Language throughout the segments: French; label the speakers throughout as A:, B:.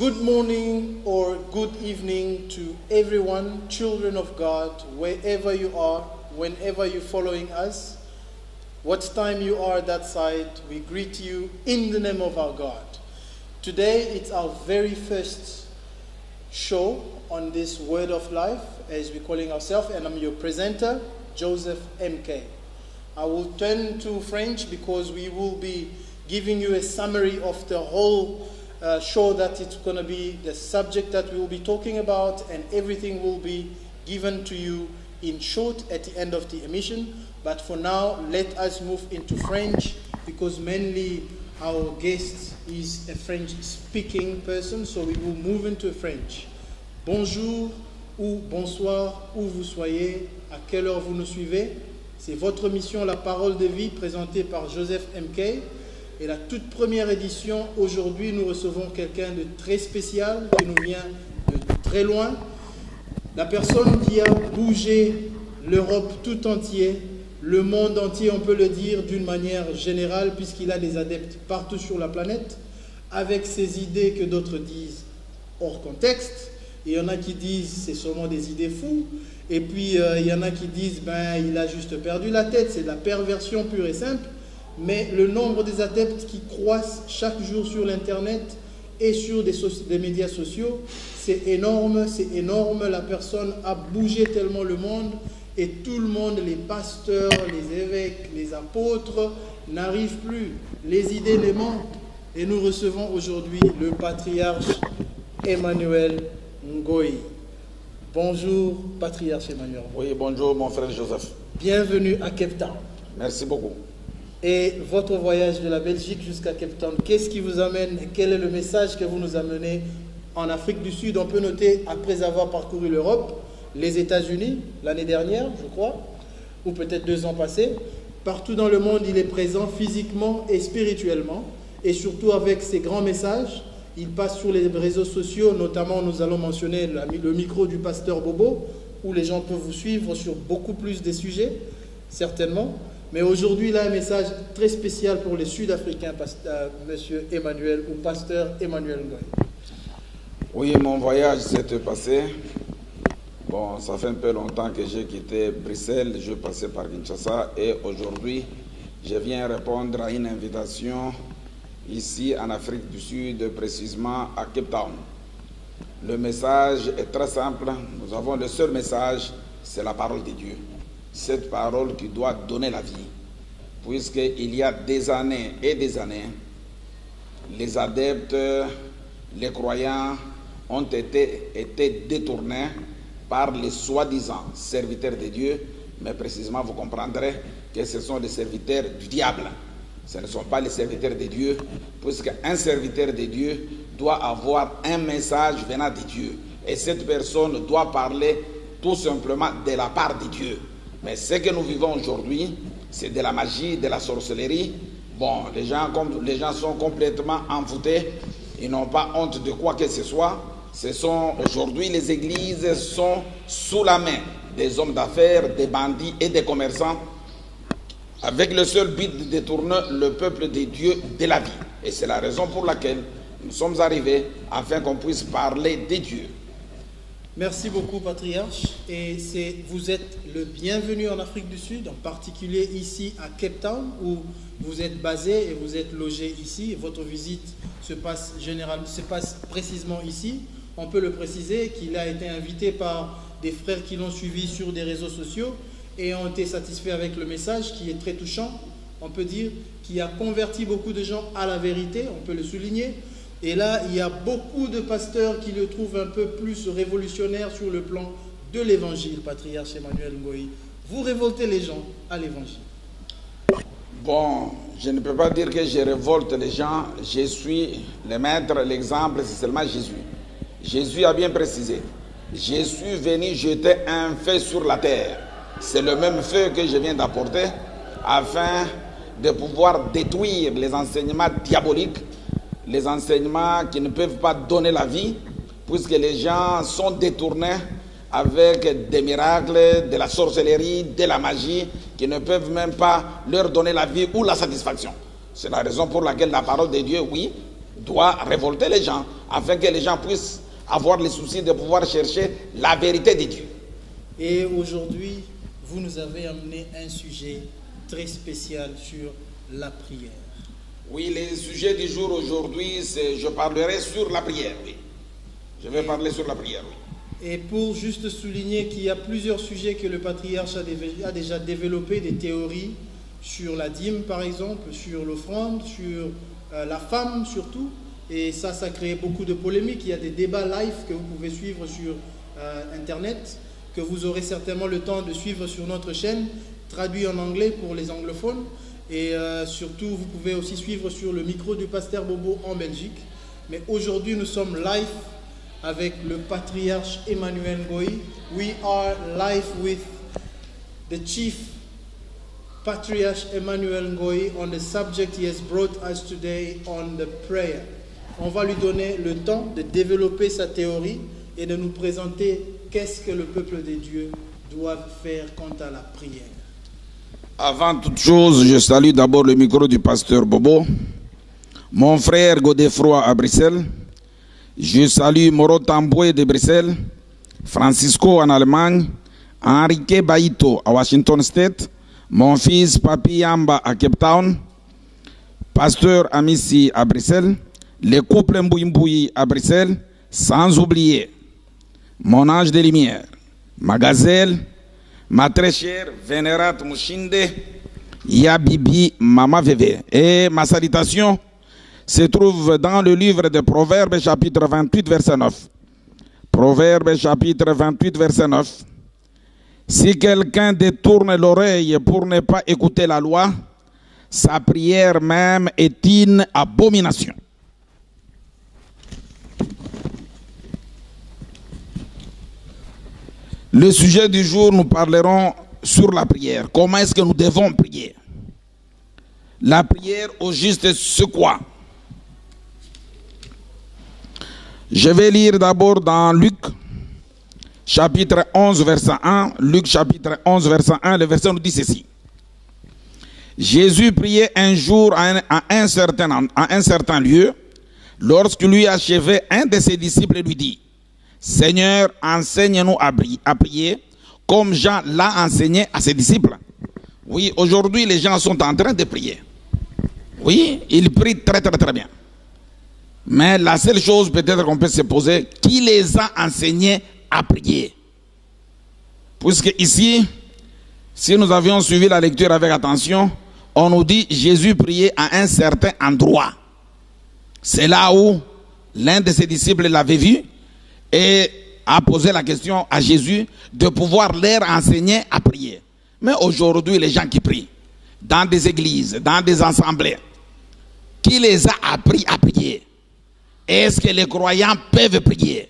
A: Good morning or good evening to everyone, children of God, wherever you are, whenever you're following us, what time you are that side, we greet you in the name of our God. Today it's our very first show on this Word of Life, as we're calling ourselves, and I'm your presenter, Joseph MK. I will turn to French because we will be giving you a summary of the whole show that it's going to be, the subject that we will be talking about, and everything will be given to you in short at the end of the emission. But for now, let us move into French because mainly our guest is a French-speaking person, so we will move into French. Bonjour ou bonsoir, où vous soyez, à quelle heure vous nous suivez. C'est votre mission La Parole de Vie, présentée par Joseph MK. Et la toute première édition, aujourd'hui, nous recevons quelqu'un de très spécial, qui nous vient de très loin. La personne qui a bougé l'Europe tout entière, le monde entier, on peut le dire d'une manière générale, puisqu'il a des adeptes partout sur la planète, avec ses idées que d'autres disent hors contexte. Il y en a qui disent c'est seulement des idées fous. Et puis, il y en a qui disent il a juste perdu la tête, c'est de la perversion pure et simple. Mais le nombre des adeptes qui croissent chaque jour sur l'Internet et sur des médias sociaux, c'est énorme, c'est énorme. La personne a bougé tellement le monde et tout le monde, les pasteurs, les évêques, les apôtres, n'arrivent plus. Les idées les manquent. Et nous recevons aujourd'hui le patriarche Emmanuel Ngoyi. Bonjour, patriarche Emmanuel.
B: Oui, bonjour mon frère Joseph.
A: Bienvenue à Cape Town.
B: Merci beaucoup.
A: Et votre voyage de la Belgique jusqu'à Cape Town, qu'est-ce qui vous amène et quel est le message que vous nous amenez en Afrique du Sud? On peut noter, après avoir parcouru l'Europe, les États-Unis, l'année dernière, je crois, ou peut-être 2 ans passés, partout dans le monde, il est présent physiquement et spirituellement, et surtout avec ses grands messages. Il passe sur les réseaux sociaux, notamment nous allons mentionner le micro du pasteur Bobo, où les gens peuvent vous suivre sur beaucoup plus de sujets, certainement. Mais aujourd'hui, il a un message très spécial pour les Sud-Africains, Monsieur Emmanuel, ou pasteur Emmanuel Ngoyi.
B: Oui, mon voyage s'est passé. Bon, ça fait un peu longtemps que j'ai quitté Bruxelles, je passais par Kinshasa et aujourd'hui, je viens répondre à une invitation ici en Afrique du Sud, précisément à Cape Town. Le message est très simple. Nous avons le seul message, c'est la parole de Dieu. Cette parole qui doit donner la vie, puisqu'il y a des années et des années, les adeptes, les croyants ont été détournés par les soi-disant serviteurs de Dieu, mais précisément vous comprendrez que ce sont les serviteurs du diable. Ce ne sont pas les serviteurs de Dieu, puisqu'un serviteur de Dieu doit avoir un message venant de Dieu. Et cette personne doit parler tout simplement de la part de Dieu. Mais ce que nous vivons aujourd'hui, c'est de la magie, de la sorcellerie. Bon, les gens sont complètement envoûtés. Ils n'ont pas honte de quoi que ce soit. Aujourd'hui, les églises sont sous la main des hommes d'affaires, des bandits et des commerçants, avec le seul but de détourner le peuple de Dieu de la vie. Et c'est la raison pour laquelle nous sommes arrivés afin qu'on puisse parler de Dieu.
A: Merci beaucoup, patriarche. Et vous êtes le bienvenu en Afrique du Sud, en particulier ici à Cape Town, où vous êtes basé et vous êtes logé ici. Votre visite se passe précisément ici. On peut le préciser qu'il a été invité par des frères qui l'ont suivi sur des réseaux sociaux et ont été satisfaits avec le message qui est très touchant. On peut dire qu'il a converti beaucoup de gens à la vérité, on peut le souligner. Et là, il y a beaucoup de pasteurs qui le trouvent un peu plus révolutionnaire sur le plan de l'évangile, patriarche Emmanuel Ngoyi. Vous révoltez les gens à l'évangile.
B: Bon, je ne peux pas dire que je révolte les gens. Je suis le maître, l'exemple, c'est seulement Jésus. Jésus a bien précisé. Je suis venu jeter un feu sur la terre. C'est le même feu que je viens d'apporter afin de pouvoir détruire les enseignements diaboliques, les enseignements qui ne peuvent pas donner la vie, puisque les gens sont détournés avec des miracles, de la sorcellerie, de la magie, qui ne peuvent même pas leur donner la vie ou la satisfaction. C'est la raison pour laquelle la parole de Dieu, oui, doit révolter les gens, afin que les gens puissent avoir le souci de pouvoir chercher la vérité de Dieu.
A: Et aujourd'hui, vous nous avez amené un sujet très spécial sur la prière.
B: Oui, le sujet du jour aujourd'hui, c'est je parlerai sur la prière. Oui. Je vais parler sur la prière. Oui.
A: Et pour juste souligner qu'il y a plusieurs sujets que le patriarche a déjà développé, des théories sur la dîme par exemple, sur l'offrande, sur la femme surtout. Et ça crée beaucoup de polémiques. Il y a des débats live que vous pouvez suivre sur Internet, que vous aurez certainement le temps de suivre sur notre chaîne, traduit en anglais pour les anglophones. Et surtout, vous pouvez aussi suivre sur le micro du pasteur Bobo en Belgique. Mais aujourd'hui, nous sommes live avec le patriarche Emmanuel Ngoyi. We are live with the chief patriarch Emmanuel Ngoyi on the subject he has brought us today on the prayer. On va lui donner le temps de développer sa théorie et de nous présenter qu'est-ce que le peuple de Dieu doit faire quant à la prière.
B: Avant toute chose, je salue d'abord le micro du pasteur Bobo, mon frère Godefroy à Bruxelles. Je salue Moro Tamboué de Bruxelles, Francisco en Allemagne, Enrique Baito à Washington State, mon fils Papi Yamba à Cape Town, pasteur Amissi à Bruxelles, le couple Mbouimboui à Bruxelles, sans oublier mon ange de lumière, ma gazelle, ma très chère vénérate Mouchinde, Yabibi Mama Veve. Et ma salutation se trouve dans le livre de Proverbes chapitre 28 verset 9. Proverbes chapitre 28 verset 9. Si quelqu'un détourne l'oreille pour ne pas écouter la loi, sa prière même est une abomination. Le sujet du jour, nous parlerons sur la prière. Comment est-ce que nous devons prier? La prière au juste, c'est quoi? Je vais lire d'abord dans Luc, chapitre 11, verset 1. Luc, chapitre 11, verset 1, le verset nous dit ceci. Jésus priait un jour à un certain lieu. Lorsque lui achevait, un de ses disciples lui dit, Seigneur, enseigne-nous à prier comme Jean l'a enseigné à ses disciples. Oui, aujourd'hui, les gens sont en train de prier. Oui, ils prient très, très, très bien. Mais la seule chose peut-être qu'on peut se poser, qui les a enseignés à prier? Puisque ici, si nous avions suivi la lecture avec attention, on nous dit Jésus priait à un certain endroit. C'est là où l'un de ses disciples l'avait vu et a posé la question à Jésus de pouvoir leur enseigner à prier. Mais aujourd'hui, les gens qui prient dans des églises, dans des assemblées, qui les a appris à prier? Est-ce que les croyants peuvent prier?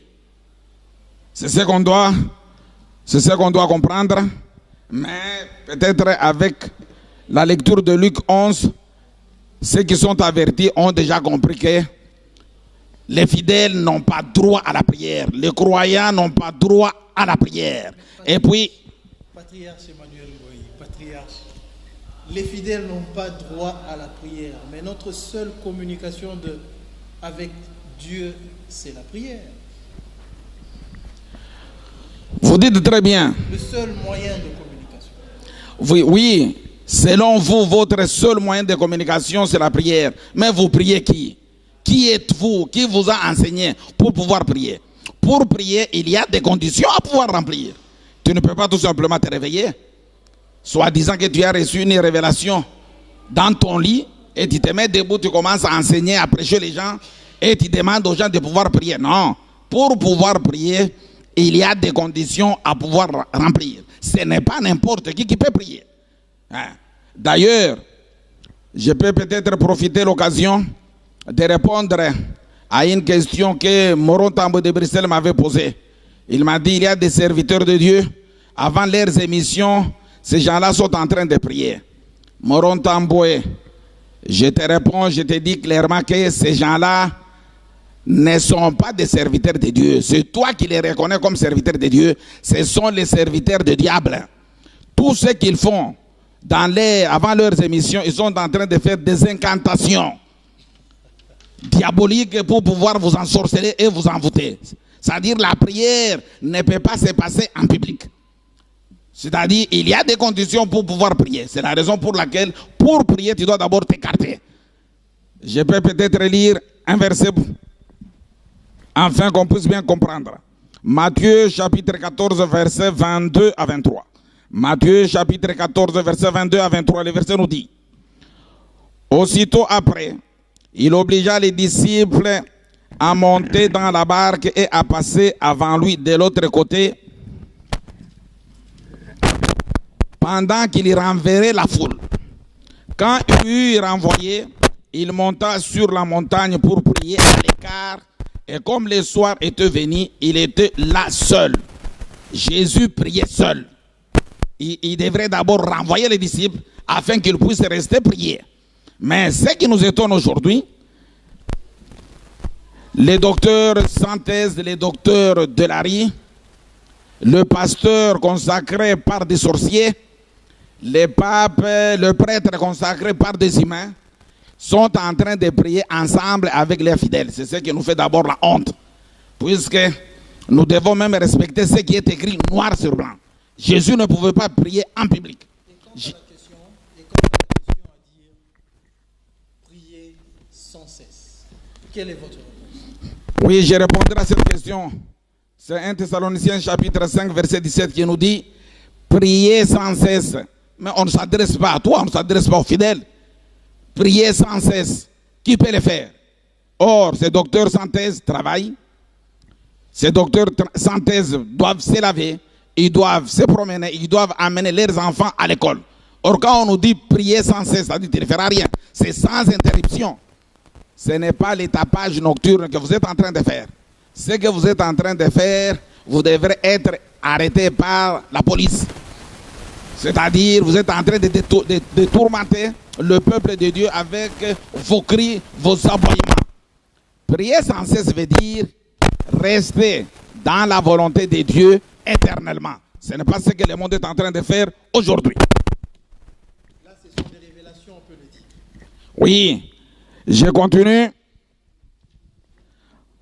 B: C'est ce qu'on doit comprendre. Mais peut-être avec la lecture de Luc 11, ceux qui sont avertis ont déjà compris que les fidèles n'ont pas droit à la prière. Les croyants n'ont pas droit à la prière. Et puis,
A: patriarche Emmanuel Ngoyi, patriarche, les fidèles n'ont pas droit à la prière. Mais notre seule communication avec Dieu, c'est la prière.
B: Vous dites très bien.
A: Le seul moyen de communication.
B: Oui, selon vous, votre seul moyen de communication, c'est la prière. Mais vous priez qui? Qui êtes-vous? Qui vous a enseigné pour pouvoir prier? Pour prier, il y a des conditions à pouvoir remplir. Tu ne peux pas tout simplement te réveiller, soit disant que tu as reçu une révélation dans ton lit, et tu te mets debout, tu commences à enseigner, à prêcher les gens, et tu demandes aux gens de pouvoir prier. Non, pour pouvoir prier, il y a des conditions à pouvoir remplir. Ce n'est pas n'importe qui peut prier. D'ailleurs, je peux peut-être profiter de l'occasion de répondre à une question que Moro Tamboué de Bruxelles m'avait posée. Il m'a dit, il y a des serviteurs de Dieu, avant leurs émissions, ces gens-là sont en train de prier. Moro Tamboué, je te réponds, je te dis clairement que ces gens-là ne sont pas des serviteurs de Dieu. C'est toi qui les reconnais comme serviteurs de Dieu. Ce sont les serviteurs du diable. Tout ce qu'ils font avant leurs émissions, ils sont en train de faire des incantations. diaboliques pour pouvoir vous ensorceler et vous envoûter. C'est-à-dire la prière ne peut pas se passer en public. C'est-à-dire il y a des conditions pour pouvoir prier. C'est la raison pour laquelle pour prier tu dois d'abord t'écarter. Je peux peut-être lire un verset afin qu'on puisse bien comprendre. Matthieu chapitre 14 verset 22 à 23. Matthieu chapitre 14 verset 22 à 23. Le verset nous dit: aussitôt après, il obligea les disciples à monter dans la barque et à passer avant lui de l'autre côté, pendant qu'il renverrait la foule. Quand il eut renvoyé, il monta sur la montagne pour prier à l'écart, et comme le soir était venu, il était là seul. Jésus priait seul. Il devrait d'abord renvoyer les disciples afin qu'ils puissent rester prier. Mais ce qui nous étonne aujourd'hui, les docteurs Santhèse, les docteurs Delary, le pasteur consacré par des sorciers, les papes, le prêtre consacré par des humains, sont en train de prier ensemble avec les fidèles. C'est ce qui nous fait d'abord la honte, puisque nous devons même respecter ce qui est écrit noir sur blanc. Jésus ne pouvait pas prier en public.
A: Et quant à la question à dire prier sans cesse, quelle est votre réponse?
B: Oui, je répondrai à cette question. C'est 1 Thessaloniciens chapitre 5 verset 17 qui nous dit: priez sans cesse. Mais on ne s'adresse pas à toi, on ne s'adresse pas aux fidèles. Prier sans cesse, qui peut le faire? Or, ces docteurs sans thèse travaillent. Ces docteurs sans thèse doivent se laver, ils doivent se promener, ils doivent amener leurs enfants à l'école. Or, quand on nous dit prier sans cesse, ça dit qu'il ne fera rien. C'est sans interruption. Ce n'est pas le tapage nocturne que vous êtes en train de faire. Ce que vous êtes en train de faire, vous devrez être arrêté par la police. C'est-à-dire, vous êtes en train de tourmenter le peuple de Dieu avec vos cris, vos aboiements. Prier sans cesse veut dire rester dans la volonté de Dieu éternellement. Ce n'est pas ce que le monde est en train de faire aujourd'hui.
A: Là, ce sont des révélations, on peut le dire.
B: Oui, je continue.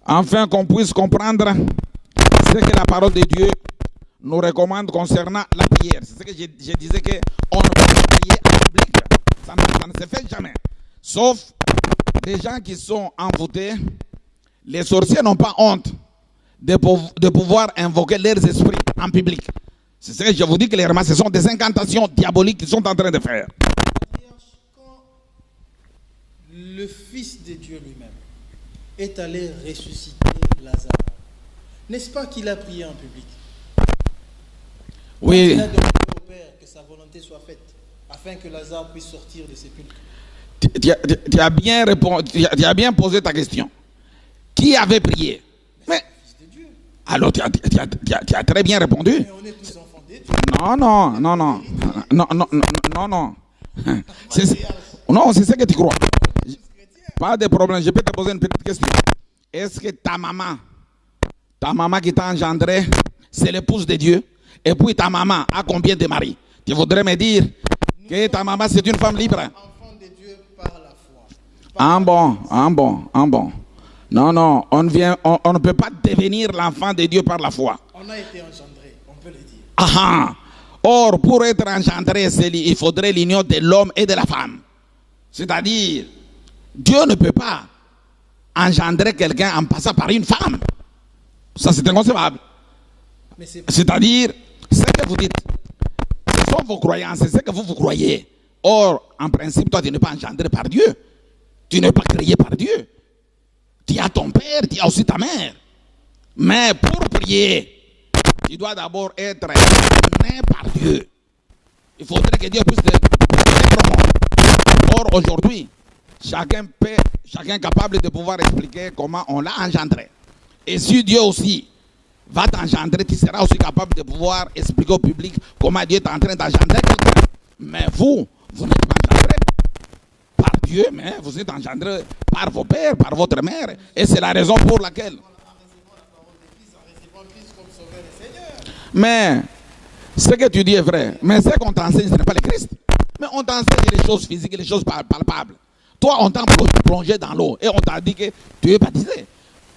B: Afin qu'on puisse comprendre ce que la parole de Dieu nous recommande concernant la prière. C'est ce que je disais, qu'on ne peut pas prier en public. Ça ne se fait jamais. Sauf des gens qui sont envoûtés. Les sorciers n'ont pas honte de pouvoir invoquer leurs esprits en public. C'est ce que je vous dis, clairement, ce sont des incantations diaboliques qu'ils sont en train de faire.
A: Quand le Fils de Dieu lui-même est allé ressusciter Lazare, n'est-ce pas qu'il a prié en public?
B: Oui.
A: Il a demandé au Père que sa volonté soit faite, afin que Lazare puisse sortir de sépulcre.
B: Tu as bien répondu, tu as bien posé ta question. Qui avait prié? Mais
A: le Fils de Dieu.
B: alors tu as très bien répondu.
A: Mais on est tous enfants de Dieu.
B: Non. Non, c'est ce que tu crois. Pas de problème, je peux te poser une petite question. Est-ce que ta maman qui t'a engendré, c'est l'épouse de Dieu? Et puis ta maman a combien de maris? Tu voudrais me dire que ta maman c'est une femme libre?
A: Enfants de Dieu par la foi.
B: Bon. Non, on ne peut pas devenir l'enfant de Dieu par la foi.
A: On a été engendrés, on peut le dire.
B: Or, pour être engendré, il faudrait l'union de l'homme et de la femme. C'est-à-dire, Dieu ne peut pas engendrer quelqu'un en passant par une femme. Ça, c'est inconcevable. C'est-à-dire, ce que vous dites, ce sont vos croyances, c'est ce que vous croyez. Or, en principe, toi, tu n'es pas engendré par Dieu. Tu n'es pas créé par Dieu. Tu as ton père, tu as aussi ta mère. Mais pour prier, tu dois d'abord être né par Dieu. Il faudrait que Dieu puisse te promouvoir. Or, aujourd'hui, chacun est capable de pouvoir expliquer comment on l'a engendré. Et si Dieu aussi va t'engendrer, tu seras aussi capable de pouvoir expliquer au public comment Dieu est en train d'engendrer quelqu'un. Mais vous n'êtes pas engendré par Dieu, mais vous êtes engendré par vos pères, par votre mère. Et c'est la raison pour laquelle. Mais ce que tu dis est vrai. Mais ce qu'on t'enseigne, ce n'est pas le Christ. Mais on t'enseigne les choses physiques, les choses palpables.
C: Toi, on t'a plongé dans l'eau et on t'a dit que tu es baptisé.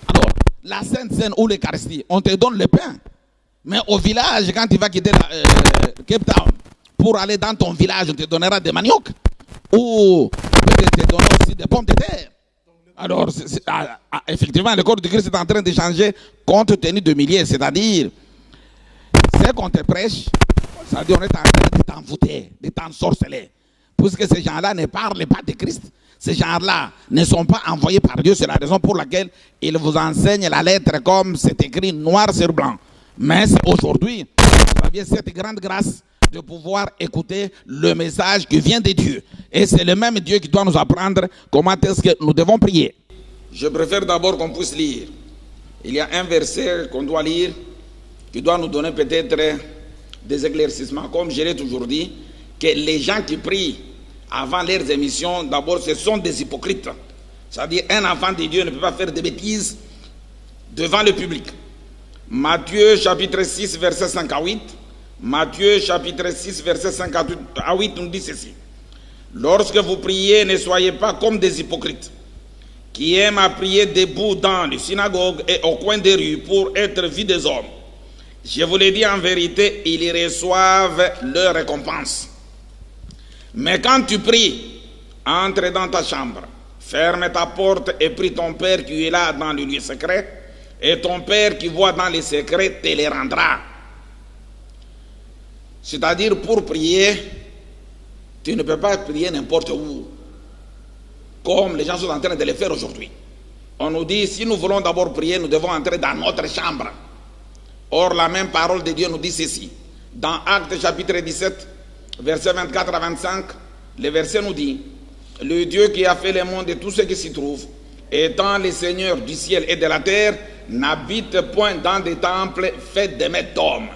C: Alors, la Sainte Seine ou l'Eucharistie, on te donne le pain. Mais au village, quand tu vas quitter Cape Town, pour aller dans ton village, on te donnera des maniocs. Ou peut-être te donner aussi des pommes de terre. Alors, effectivement, le corps de Christ est en train de changer compte tenu de milliers. C'est-à-dire, ce qu'on te prêche, c'est-à-dire on est en train de t'envoûter, de t'ensorceler. Puisque ces gens-là ne parlent pas de Christ. Ces gens-là ne sont pas envoyés par Dieu. C'est la raison pour laquelle ils vous enseignent la lettre comme c'est écrit noir sur blanc. Mais aujourd'hui, vous aviez cette grande grâce de pouvoir écouter le message qui vient de Dieu. Et c'est le même Dieu qui doit nous apprendre comment est-ce que nous devons prier.
B: Je préfère d'abord qu'on puisse lire. Il y a un verset qu'on doit lire qui doit nous donner peut-être des éclaircissements. Comme je l'ai toujours dit, que les gens qui prient avant leurs émissions, d'abord, ce sont des hypocrites. C'est-à-dire, un enfant de Dieu ne peut pas faire des bêtises devant le public. Matthieu chapitre 6, verset 5 à 8. Matthieu chapitre 6, verset 5 à 8 nous dit ceci. Lorsque vous priez, ne soyez pas comme des hypocrites, qui aiment à prier debout dans les synagogues et au coin des rues pour être vus des hommes. Je vous l'ai dit en vérité, ils reçoivent leur récompense. Mais quand tu pries, entre dans ta chambre, ferme ta porte et prie ton Père qui est là dans le lieu secret, et ton Père qui voit dans les secrets te les rendra. C'est-à-dire, pour prier, tu ne peux pas prier n'importe où, comme les gens sont en train de le faire aujourd'hui. On nous dit, si nous voulons d'abord prier, nous devons entrer dans notre chambre. Or, la même parole de Dieu nous dit ceci. Dans Actes chapitre 17, versets 24 à 25, le verset nous dit, le Dieu qui a fait le monde et tout ce qui s'y trouve, étant le Seigneur du ciel et de la terre, n'habite point dans des temples faits de mains d'hommes.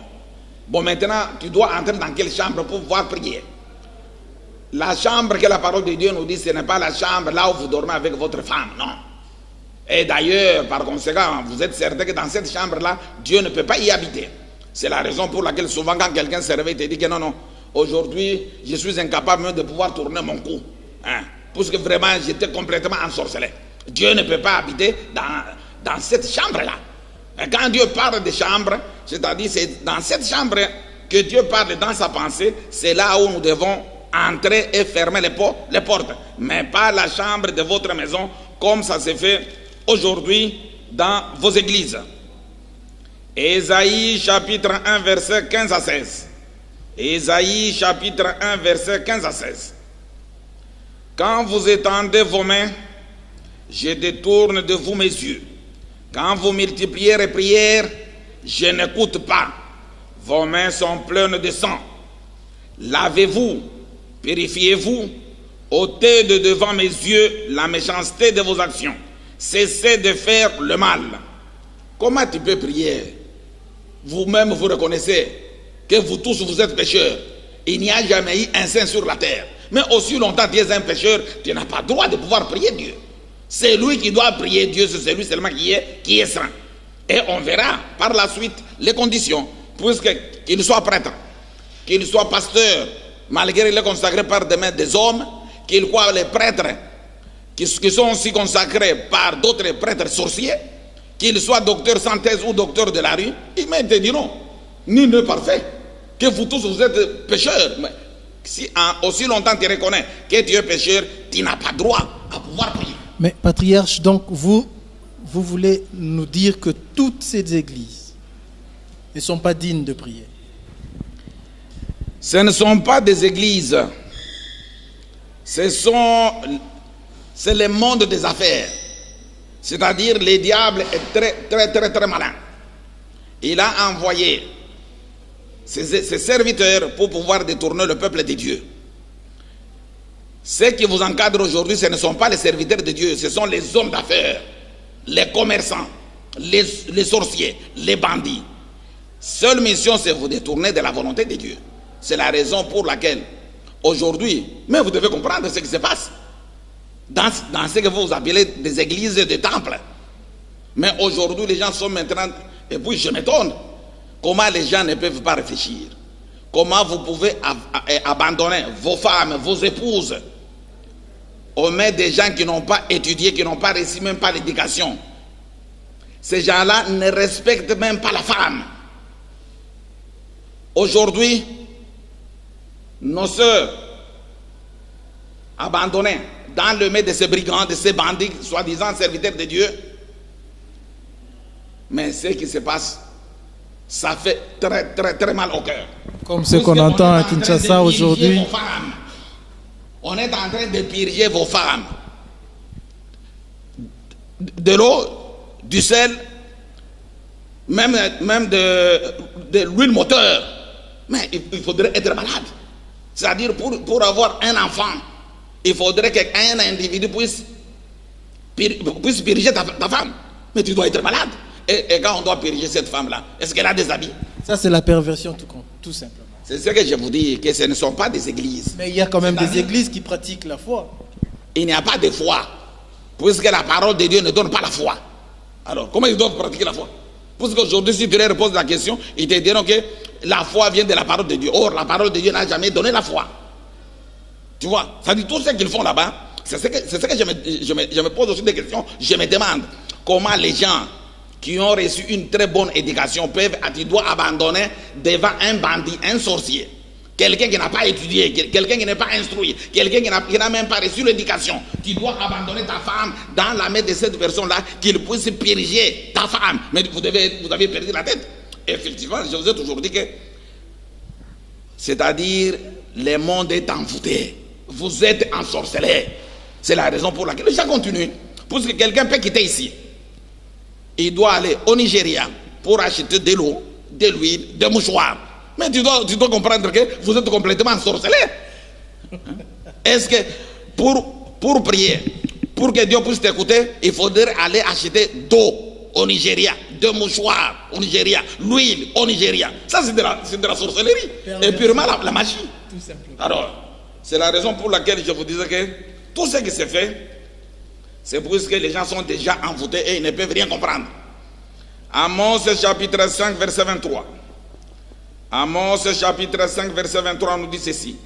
B: Bon, maintenant, tu dois entrer dans quelle chambre pour pouvoir prier? La chambre que la parole de Dieu nous dit, ce n'est pas la chambre là où vous dormez avec votre femme, non. Et d'ailleurs, par conséquent, vous êtes certain que dans cette chambre-là, Dieu ne peut pas y habiter. C'est la raison pour laquelle souvent quand quelqu'un se réveille, il te dit que non, non, aujourd'hui, je suis incapable même de pouvoir tourner mon cou. Hein, parce que vraiment, j'étais complètement ensorcelé. Dieu ne peut pas habiter dans cette chambre-là. Et quand Dieu parle de chambre, c'est-à-dire c'est dans cette chambre que Dieu parle dans sa pensée, c'est là où nous devons entrer et fermer les portes. Mais pas la chambre de votre maison, comme ça se fait aujourd'hui dans vos églises. Ésaïe chapitre 1, verset 15 à 16. Ésaïe chapitre 1, verset 15 à 16. Quand vous étendez vos mains, je détourne de vous mes yeux. Quand vous multipliez les prières, je n'écoute pas. Vos mains sont pleines de sang. Lavez-vous, purifiez-vous, ôtez de devant mes yeux la méchanceté de vos actions. Cessez de faire le mal. Comment tu peux prier? Vous-même, vous reconnaissez que vous tous, vous êtes pécheurs. Il n'y a jamais eu un saint sur la terre. Mais aussi longtemps tu es un pécheur, tu n'as pas le droit de pouvoir prier Dieu. C'est lui qui doit prier Dieu, c'est celui seulement qui est saint. Et on verra par la suite les conditions, puisqu'il soit prêtre, qu'il soit pasteur, malgré qu'il est consacré par des mains des hommes, qu'il soit les prêtres qui sont aussi consacrés par d'autres prêtres sorciers, qu'il soit docteur sans thèse ou docteur de la rue, il m'a dit non, nul n'est parfait, que vous tous vous êtes pécheurs. Mais si aussi longtemps tu reconnais que tu es pécheur, tu n'as pas droit à pouvoir prier.
A: Mais patriarche, donc vous voulez nous dire que toutes ces églises ne sont pas dignes de prier?
B: Ce ne sont pas des églises. C'est le monde des affaires. C'est-à-dire, le diable est très, très, très, très malin. Il a envoyé ses serviteurs pour pouvoir détourner le peuple de Dieu. Ceux qui vous encadrent aujourd'hui, ce ne sont pas les serviteurs de Dieu, ce sont les hommes d'affaires, les commerçants, les sorciers, les bandits. Seule mission, c'est vous détourner de la volonté de Dieu. C'est la raison pour laquelle, aujourd'hui, mais vous devez comprendre ce qui se passe dans ce que vous appelez des églises et des temples. Mais aujourd'hui, les gens sont maintenant... Et puis, je m'étonne comment les gens ne peuvent pas réfléchir. Comment vous pouvez abandonner vos femmes, vos épouses,
C: on met des gens qui n'ont pas étudié, qui n'ont pas reçu même pas l'éducation. Ces gens-là ne respectent même pas la femme. Aujourd'hui, nos sœurs abandonnées dans le milieu de ces brigands, de ces bandits, soi-disant serviteurs de Dieu, mais ce qui se passe, ça fait très très très mal au cœur.
A: Comme ce qu'on entend à Kinshasa aujourd'hui.
C: On est en train de purger vos femmes. De l'eau, du sel, même de l'huile moteur. Mais il faudrait être malade. C'est-à-dire pour avoir un enfant, il faudrait qu'un individu puisse purger ta femme. Mais tu dois être malade. Et quand on doit purger cette femme-là, est-ce qu'elle a des habits?
A: Ça, c'est la perversion tout simplement.
C: C'est ce que je vous dis, que ce ne sont pas des églises.
A: Mais il y a quand même des églises qui pratiquent la foi.
C: Il n'y a pas de foi. Puisque la parole de Dieu ne donne pas la foi. Alors, comment ils doivent pratiquer la foi? Parce qu'aujourd'hui, si tu leur reposes la question, ils te diront que la foi vient de la parole de Dieu. Or, la parole de Dieu n'a jamais donné la foi. Tu vois, ça dit tout ce qu'ils font là-bas. C'est ce que je me pose aussi des questions. Je me demande comment les gens qui ont reçu une très bonne éducation peuvent, tu dois abandonner devant un bandit, un sorcier, quelqu'un qui n'a pas étudié, quelqu'un qui n'est pas instruit, quelqu'un qui n'a même pas reçu l'éducation. Tu dois abandonner ta femme dans la main de cette personne-là, qu'il puisse purger ta femme. Mais vous avez perdu la tête. Effectivement, je vous ai toujours dit que, c'est-à-dire, le monde est envoûté. Vous êtes ensorcelés. C'est la raison pour laquelle ça continue. Parce que quelqu'un peut quitter ici. Il doit aller au Nigeria pour acheter de l'eau, de l'huile, des mouchoirs. Mais tu dois comprendre que vous êtes complètement ensorcelés. Est-ce que pour prier, pour que Dieu puisse t'écouter, il faudrait aller acheter d'eau au Nigeria, de mouchoirs au Nigeria, l'huile au Nigeria. Ça, c'est de la sorcellerie. Et purement la magie.
A: Tout simplement.
C: Alors, c'est la raison pour laquelle je vous disais que tout ce qui se fait, c'est parce que les gens sont déjà envoûtés et ils ne peuvent rien comprendre. Amos chapitre 5 verset 23. Amos chapitre 5 verset 23 nous dit ceci.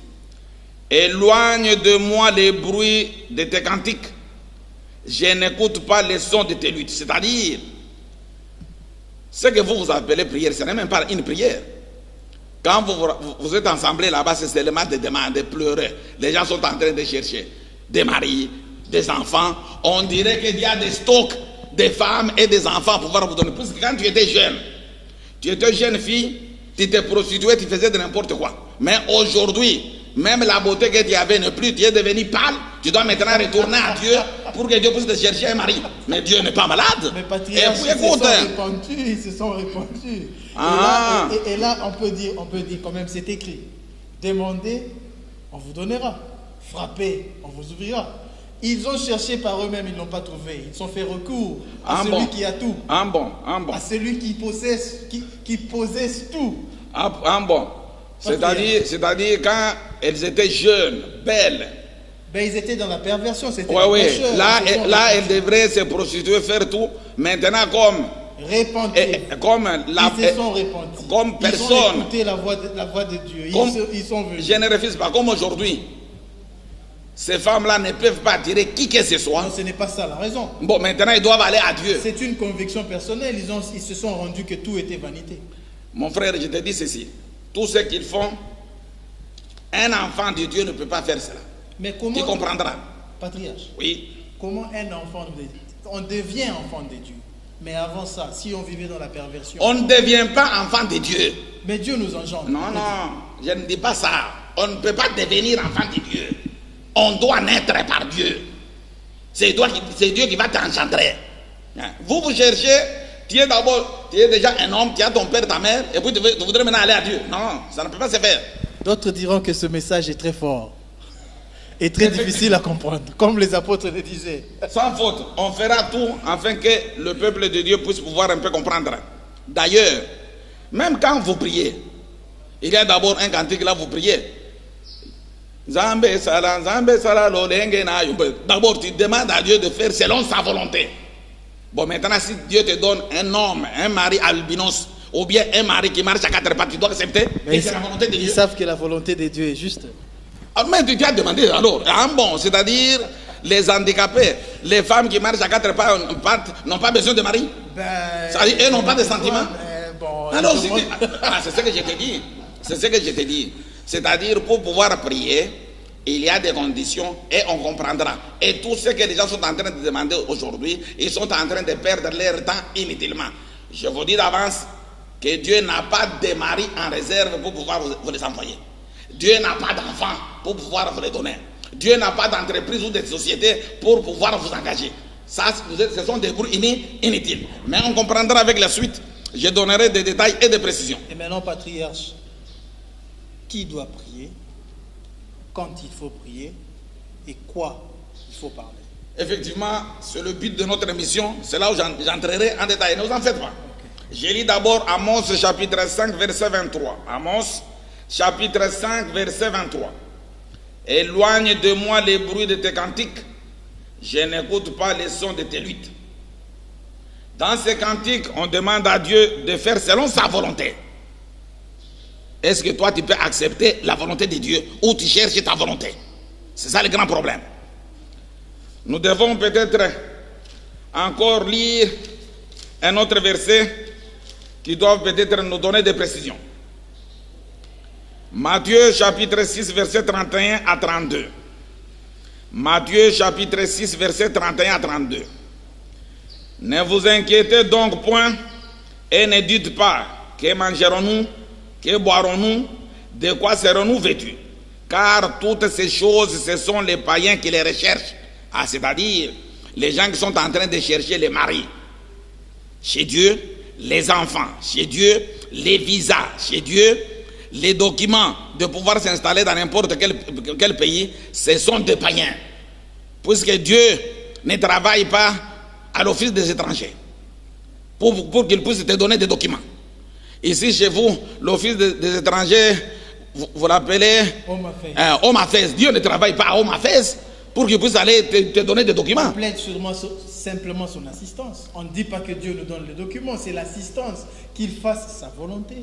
C: Éloigne de moi les bruits de tes cantiques. Je n'écoute pas les sons de tes luttes. C'est-à-dire, ce que vous appelez prière, ce n'est même pas une prière. Quand vous êtes ensemble là-bas, c'est seulement des demandes, de pleurer. Les gens sont en train de chercher des maris, des enfants. On dirait qu'il y a des stocks de femmes et des enfants pour pouvoir vous donner. Parce que quand tu étais jeune fille, tu te prostituais, tu faisais de n'importe quoi. Mais aujourd'hui, même la beauté que tu avais n'est plus, tu es devenu pâle, tu dois maintenant retourner à Dieu pour que Dieu puisse te chercher un mari. Mais Dieu n'est pas malade.
A: Mais patriarche, ils se sont répandus.
C: Ah.
A: Et là, on peut dire quand même, c'est écrit. Demandez, on vous donnera. Frappez, on vous ouvrira. Ils ont cherché par eux-mêmes, ils n'ont pas trouvé. Ils ont fait recours à celui qui a tout. À celui qui possède tout.
C: C'est-à-dire quand elles étaient jeunes, belles.
A: Ben, ils étaient dans la perversion.
C: Oui. Là, elles devraient se prostituer, faire tout. Maintenant,
A: ils se sont répandus.
C: Comme personne.
A: Ils ont écouté la voix de Dieu. Ils sont venus.
C: Je ne refuse pas. Comme aujourd'hui, ces femmes-là ne peuvent pas tirer qui que ce soit.
A: Non, ce n'est pas ça la raison.
C: Bon, maintenant, ils doivent aller à Dieu.
A: C'est une conviction personnelle. Ils se sont rendus que tout était vanité.
C: Mon frère, je te dis ceci. Tout ce qu'ils font, un enfant de Dieu ne peut pas faire cela.
A: Mais comment,
C: tu comprendras.
A: Patriarche,
C: oui.
A: Comment un enfant de Dieu, on devient enfant de Dieu. Mais avant ça, si on vivait dans la perversion...
C: On ne devient pas enfant de Dieu.
A: Mais Dieu nous engendre.
C: Non, je ne dis pas ça. On ne peut pas devenir enfant de Dieu. On doit naître par Dieu. C'est Dieu qui va t'engendrer. Vous cherchez, tu es déjà un homme, tu as ton père, ta mère, et puis tu voudrais maintenant aller à Dieu. Non, ça ne peut pas se faire.
A: D'autres diront que ce message est très fort et très difficile à comprendre, comme les apôtres le disaient.
C: Sans faute, on fera tout afin que le peuple de Dieu puisse pouvoir un peu comprendre. D'ailleurs, même quand vous priez, il y a d'abord un cantique là, vous priez. D'abord, tu demandes à Dieu de faire selon sa volonté. Bon, maintenant, si Dieu te donne un homme, un mari albinos, ou bien un mari qui marche à quatre pattes, tu dois accepter.
A: Mais c'est la volonté de Dieu. Ils savent que la volonté de Dieu est juste.
C: Mais tu as demandé alors. C'est-à-dire, les handicapés, les femmes qui marchent à 4 pas n'ont pas besoin de mari. C'est-à-dire, elles n'ont pas de sentiments. Alors, c'est ce que je t'ai dit. C'est ce que je t'ai dit. C'est-à-dire, pour pouvoir prier, il y a des conditions et on comprendra. Et tout ce que les gens sont en train de demander aujourd'hui, ils sont en train de perdre leur temps inutilement. Je vous dis d'avance que Dieu n'a pas de mari en réserve pour pouvoir vous les envoyer. Dieu n'a pas d'enfants pour pouvoir vous les donner. Dieu n'a pas d'entreprise ou de société pour pouvoir vous engager. Ça, ce sont des bruits inutiles. Mais on comprendra avec la suite. Je donnerai des détails et des précisions.
A: Et maintenant, patriarche, qui doit prier, quand il faut prier et quoi il faut parler?
C: Effectivement, c'est le but de notre émission. C'est là où j'entrerai en détail. Ne vous en faites pas. Je lis d'abord Amos chapitre 5 verset 23. Amos chapitre 5 verset 23. Éloigne de moi les bruits de tes cantiques. Je n'écoute pas les sons de tes luttes. Dans ces cantiques, on demande à Dieu de faire selon sa volonté. Est-ce que toi tu peux accepter la volonté de Dieu ou tu cherches ta volonté? C'est ça le grand problème. Nous devons peut-être encore lire un autre verset qui doit peut-être nous donner des précisions. Matthieu chapitre 6 verset 31 à 32. Matthieu chapitre 6 verset 31 à 32. Ne vous inquiétez donc point et ne dites pas que mangerons-nous, que boirons-nous, de quoi serons-nous vêtus? Car toutes ces choses, ce sont les païens qui les recherchent. Ah, c'est-à-dire les gens qui sont en train de chercher les maris. Chez Dieu, les enfants. Chez Dieu, les visas. Chez Dieu, les documents de pouvoir s'installer dans n'importe quel pays, ce sont des païens. Puisque Dieu ne travaille pas à l'office des étrangers pour qu'il puisse te donner des documents. Ici, chez vous, l'office des étrangers, vous l'appelez Home Affairs. Dieu ne travaille pas à Home Affairs pour qu'il puisse aller te donner des documents.
A: On plaide simplement son assistance. On ne dit pas que Dieu nous donne les documents, c'est l'assistance, qu'il fasse sa volonté.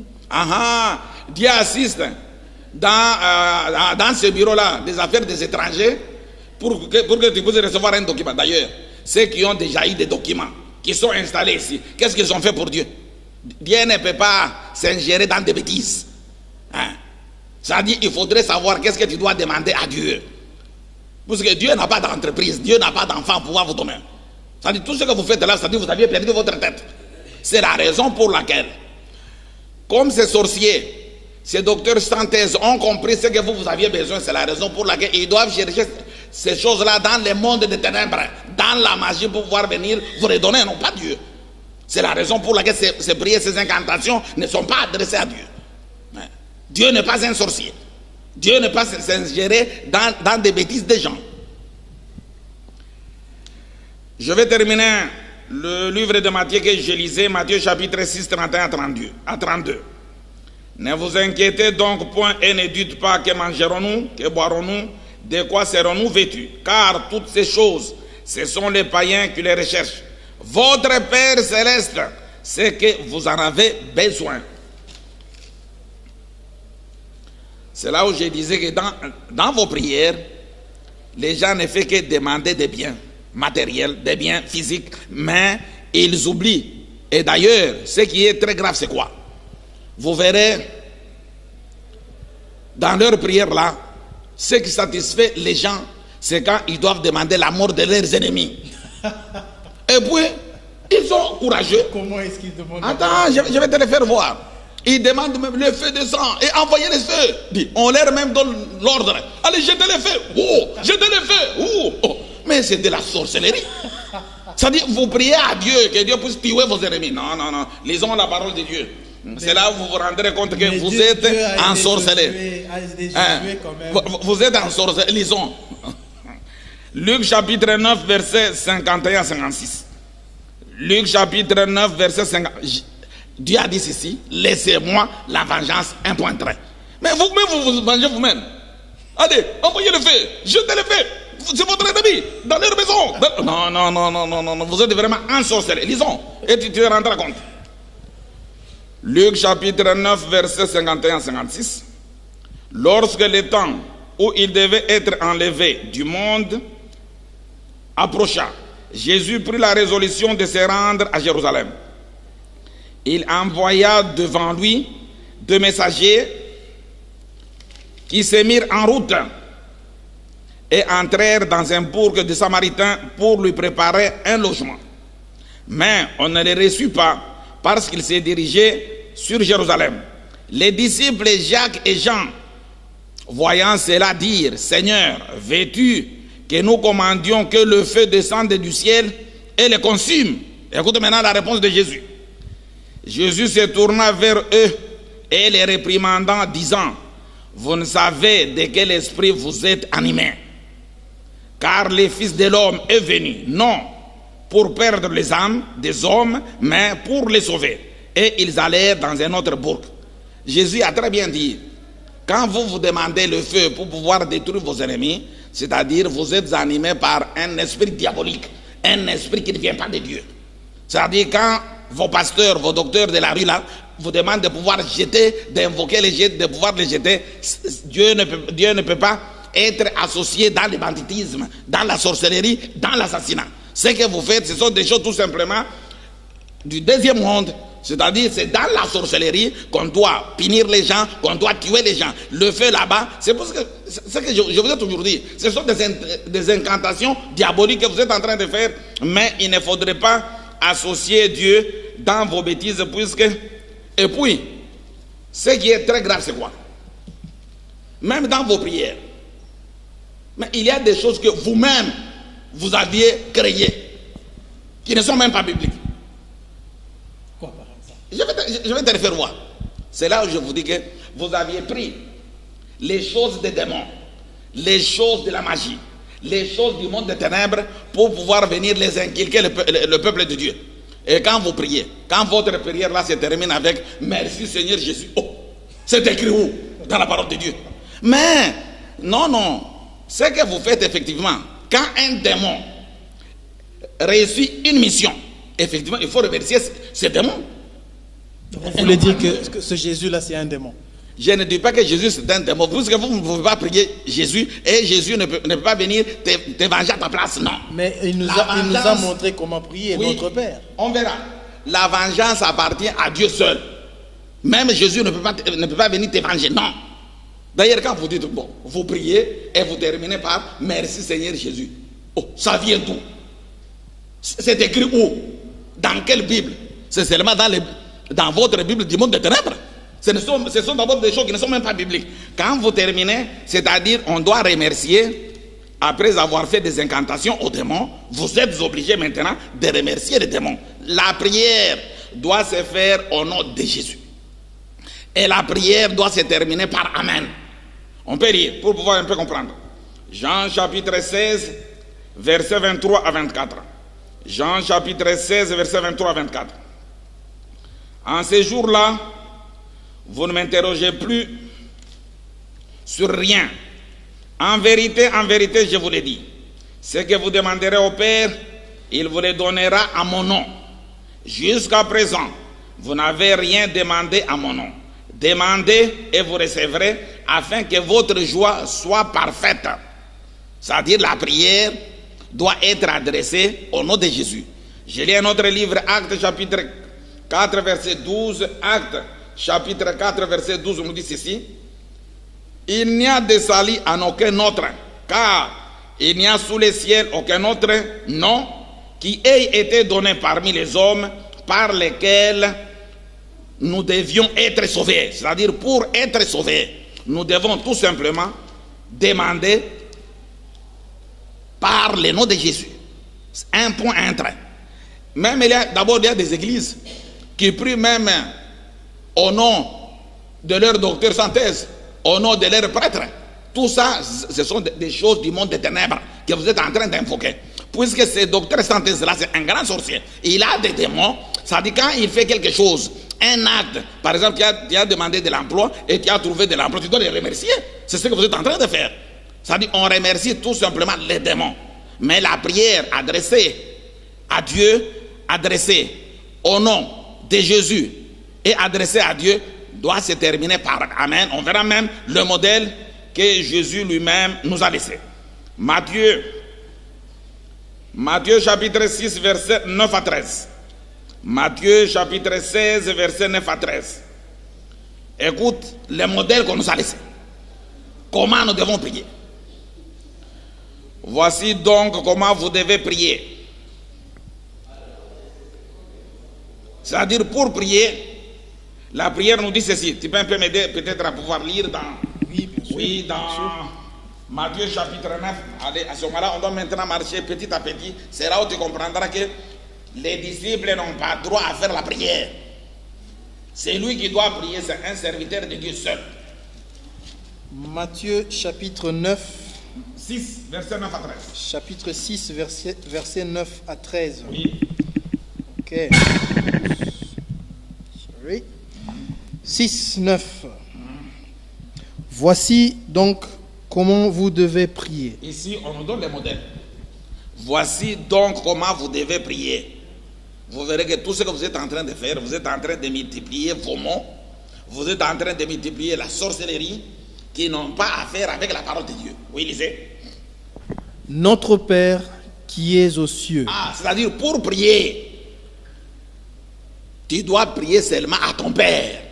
C: Dieu assiste dans ce bureau-là des affaires des étrangers pour que tu puisses recevoir un document. D'ailleurs, ceux qui ont déjà eu des documents, qui sont installés ici, qu'est-ce qu'ils ont fait pour Dieu? Dieu ne peut pas s'ingérer dans des bêtises. Ça dit, il faudrait savoir qu'est-ce que tu dois demander à Dieu. Parce que Dieu n'a pas d'entreprise, Dieu n'a pas d'enfant pour pouvoir vous donner. Ça dit, tout ce que vous faites là, ça dit, vous aviez perdu votre tête. C'est la raison pour laquelle, comme ces sorciers, ces docteurs sans thèse ont compris ce que vous aviez besoin, c'est la raison pour laquelle ils doivent chercher ces choses-là dans le monde des ténèbres, dans la magie pour pouvoir venir vous redonner, non pas Dieu. C'est la raison pour laquelle ces prières, ces incantations ne sont pas adressées à Dieu. Dieu n'est pas un sorcier. Dieu ne peut pas s'ingérer dans des bêtises des gens. Je vais terminer le livre de Matthieu que je lisais, Matthieu chapitre 6, 31 à 32. Ne vous inquiétez donc point et ne dites pas que mangerons-nous, que boirons-nous, de quoi serons-nous vêtus? Car toutes ces choses, ce sont les païens qui les recherchent. Votre Père céleste, c'est que vous en avez besoin. C'est là où je disais que dans vos prières, les gens ne font que demander des biens matériels, des biens physiques, mais ils oublient. Et d'ailleurs, ce qui est très grave, c'est quoi? Vous verrez, dans leur prière là, ce qui satisfait les gens, c'est quand ils doivent demander la mort de leurs ennemis. Et puis, ils sont courageux.
A: Comment est-ce qu'ils demandent?
C: Attends, je vais te le faire voir. Ils demandent même le feu de sang et envoyer les feux. On leur même donne l'ordre. Allez, jetez les feux. Oh, jetez les feux. Oh. Mais c'est de la sorcellerie. C'est-à-dire, vous priez à Dieu, que Dieu puisse tuer vos ennemis. Non. Lisons la parole de Dieu. C'est là où vous vous rendrez compte que vous êtes ensorcelés. Vous êtes ensorcelés. Lisons. Luc chapitre 9, verset 51 à 56. Luc chapitre 9, verset 50. Dieu a dit ceci, laissez-moi la vengeance, un point trait. Mais vous-même, vous vengez vous-même. Allez, envoyez le feu, jetez le feu. C'est votre ennemi, dans leur maison. Non, vous êtes vraiment ensorcelés. Lisons, et tu te rendras compte. Luc chapitre 9, verset 51 à 56. Lorsque le temps où il devait être enlevé du monde
B: approcha, Jésus prit la résolution de se rendre à Jérusalem. Il envoya devant lui 2 messagers qui se mirent en route et entrèrent dans un bourg de Samaritains pour lui préparer un logement. Mais on ne les reçut pas parce qu'ils se dirigeaient sur Jérusalem. Les disciples Jacques et Jean, voyant cela, dirent: Seigneur, veux-tu que nous commandions que le feu descende du ciel et les consume? Écoutez maintenant la réponse de Jésus. Jésus se tourna vers eux et les réprimandant, disant: Vous ne savez de quel esprit vous êtes animés, car le Fils de l'homme est venu, non pour perdre les âmes des hommes, mais pour les sauver. Et ils allèrent dans un autre bourg. Jésus a très bien dit, quand vous vous demandez le feu pour pouvoir détruire vos ennemis, c'est-à-dire vous êtes animés par un esprit diabolique, un esprit qui ne vient pas de Dieu. C'est-à-dire quand vos pasteurs, vos docteurs de la rue là, vous demandent de pouvoir jeter, d'invoquer les jets, de pouvoir les jeter, Dieu ne peut pas être associé dans le banditisme, dans la sorcellerie, dans l'assassinat. Ce que vous faites, ce sont des choses tout simplement du deuxième monde. C'est-à-dire, c'est dans la sorcellerie qu'on doit punir les gens, qu'on doit tuer les gens. Le feu là-bas, c'est pour ce que je vous ai toujours dit. Ce sont des incantations diaboliques que vous êtes en train de faire, mais il ne faudrait pas associer Dieu dans vos bêtises, puisque... Et puis, ce qui est très grave, c'est quoi? Même dans vos prières. Mais il y a des choses que vous-même, vous aviez créées, qui ne sont même pas bibliques.
A: Quoi par exemple?
B: Je vais te le faire voir. C'est là où je vous dis que vous aviez pris les choses des démons, les choses de la magie, les choses du monde des ténèbres pour pouvoir venir les inculquer le peuple de Dieu. Et quand vous priez, quand votre prière là se termine avec « Merci Seigneur Jésus », oh, c'est écrit où? Dans la parole de Dieu. Mais, non, ce que vous faites effectivement, quand un démon réussit une mission, effectivement, il faut remercier ce démon.
A: Vous voulez dire que ce Jésus-là, c'est un démon?
B: Je ne dis pas que Jésus c'est un démon, puisque vous ne pouvez pas prier Jésus et Jésus ne peut pas venir te venger à ta place, non.
A: Mais il nous a montré comment prier, oui, notre Père.
B: On verra. La vengeance appartient à Dieu seul. Même Jésus ne peut pas venir te venger, non. D'ailleurs, quand vous dites, bon, vous priez et vous terminez par « Merci Seigneur Jésus ». Oh, ça vient d'où? C'est écrit où? Dans quelle Bible? C'est seulement dans votre Bible du monde des ténèbres. Ce sont d'abord des choses qui ne sont même pas bibliques. Quand vous terminez, c'est-à-dire on doit remercier, après avoir fait des incantations aux démons, vous êtes obligés maintenant de remercier les démons. La prière doit se faire au nom de Jésus. Et la prière doit se terminer par Amen. On peut lire pour pouvoir un peu comprendre. Jean chapitre 16, versets 23 à 24. Jean chapitre 16, versets 23 à 24. En ces jours-là, vous ne m'interrogez plus sur rien. En vérité, je vous l'ai dit. Ce que vous demanderez au Père, il vous le donnera à mon nom. Jusqu'à présent, vous n'avez rien demandé à mon nom. Demandez et vous recevrez, afin que votre joie soit parfaite. C'est-à-dire la prière doit être adressée au nom de Jésus. Je lis un autre livre, Actes chapitre 4, verset 12, Actes chapitre 4, verset 12, on nous dit ceci. Il n'y a de salut en aucun autre, car il n'y a sous le ciel aucun autre nom qui ait été donné parmi les hommes par lesquels nous devions être sauvés. C'est-à-dire, pour être sauvés, nous devons tout simplement demander par le nom de Jésus. Un point, un trait. Même il y a des églises qui prient même au nom de leur docteur sans thèse, au nom de leur prêtre. Tout ça, ce sont des choses du monde des ténèbres que vous êtes en train d'invoquer. Puisque ce docteur sans thèse-là, c'est un grand sorcier. Il a des démons. Ça dit quand il fait quelque chose, un acte, par exemple, tu as demandé de l'emploi et tu as trouvé de l'emploi, tu dois les remercier. C'est ce que vous êtes en train de faire. Ça dit on remercie tout simplement les démons. Mais la prière adressée à Dieu, adressée au nom de Jésus et adressée à Dieu, doit se terminer par Amen. On verra même le modèle que Jésus lui-même nous a laissé. Matthieu Matthieu chapitre 6, verset 9 à 13. Matthieu chapitre 16, verset 9 à 13. Écoute les modèles qu'on nous a laissés. Comment nous devons prier. Voici donc comment vous devez prier. C'est-à-dire pour prier, la prière nous dit ceci. Tu peux un peu m'aider peut-être à pouvoir lire dans...
A: Oui, bien sûr.
B: Oui, dans Matthieu chapitre 9. Allez, à ce moment-là, on doit maintenant marcher petit à petit. C'est là où tu comprendras que les disciples n'ont pas droit à faire la prière. C'est lui qui doit prier, c'est un serviteur de Dieu seul.
A: Matthieu chapitre 9.
B: 6, verset 9 à 13.
A: Chapitre 6, verset 9 à 13.
B: Oui.
A: Ok. Sorry. 6, 9. Voici donc comment vous devez prier.
B: Ici, on nous donne les modèles. Voici donc comment vous devez prier. Vous verrez que tout ce que vous êtes en train de faire, vous êtes en train de multiplier vos mots, vous êtes en train de multiplier la sorcellerie qui n'ont pas à faire avec la parole de Dieu. Oui, lisez.
A: Notre Père qui es aux cieux.
B: Ah, c'est-à-dire pour prier, tu dois prier seulement à ton Père.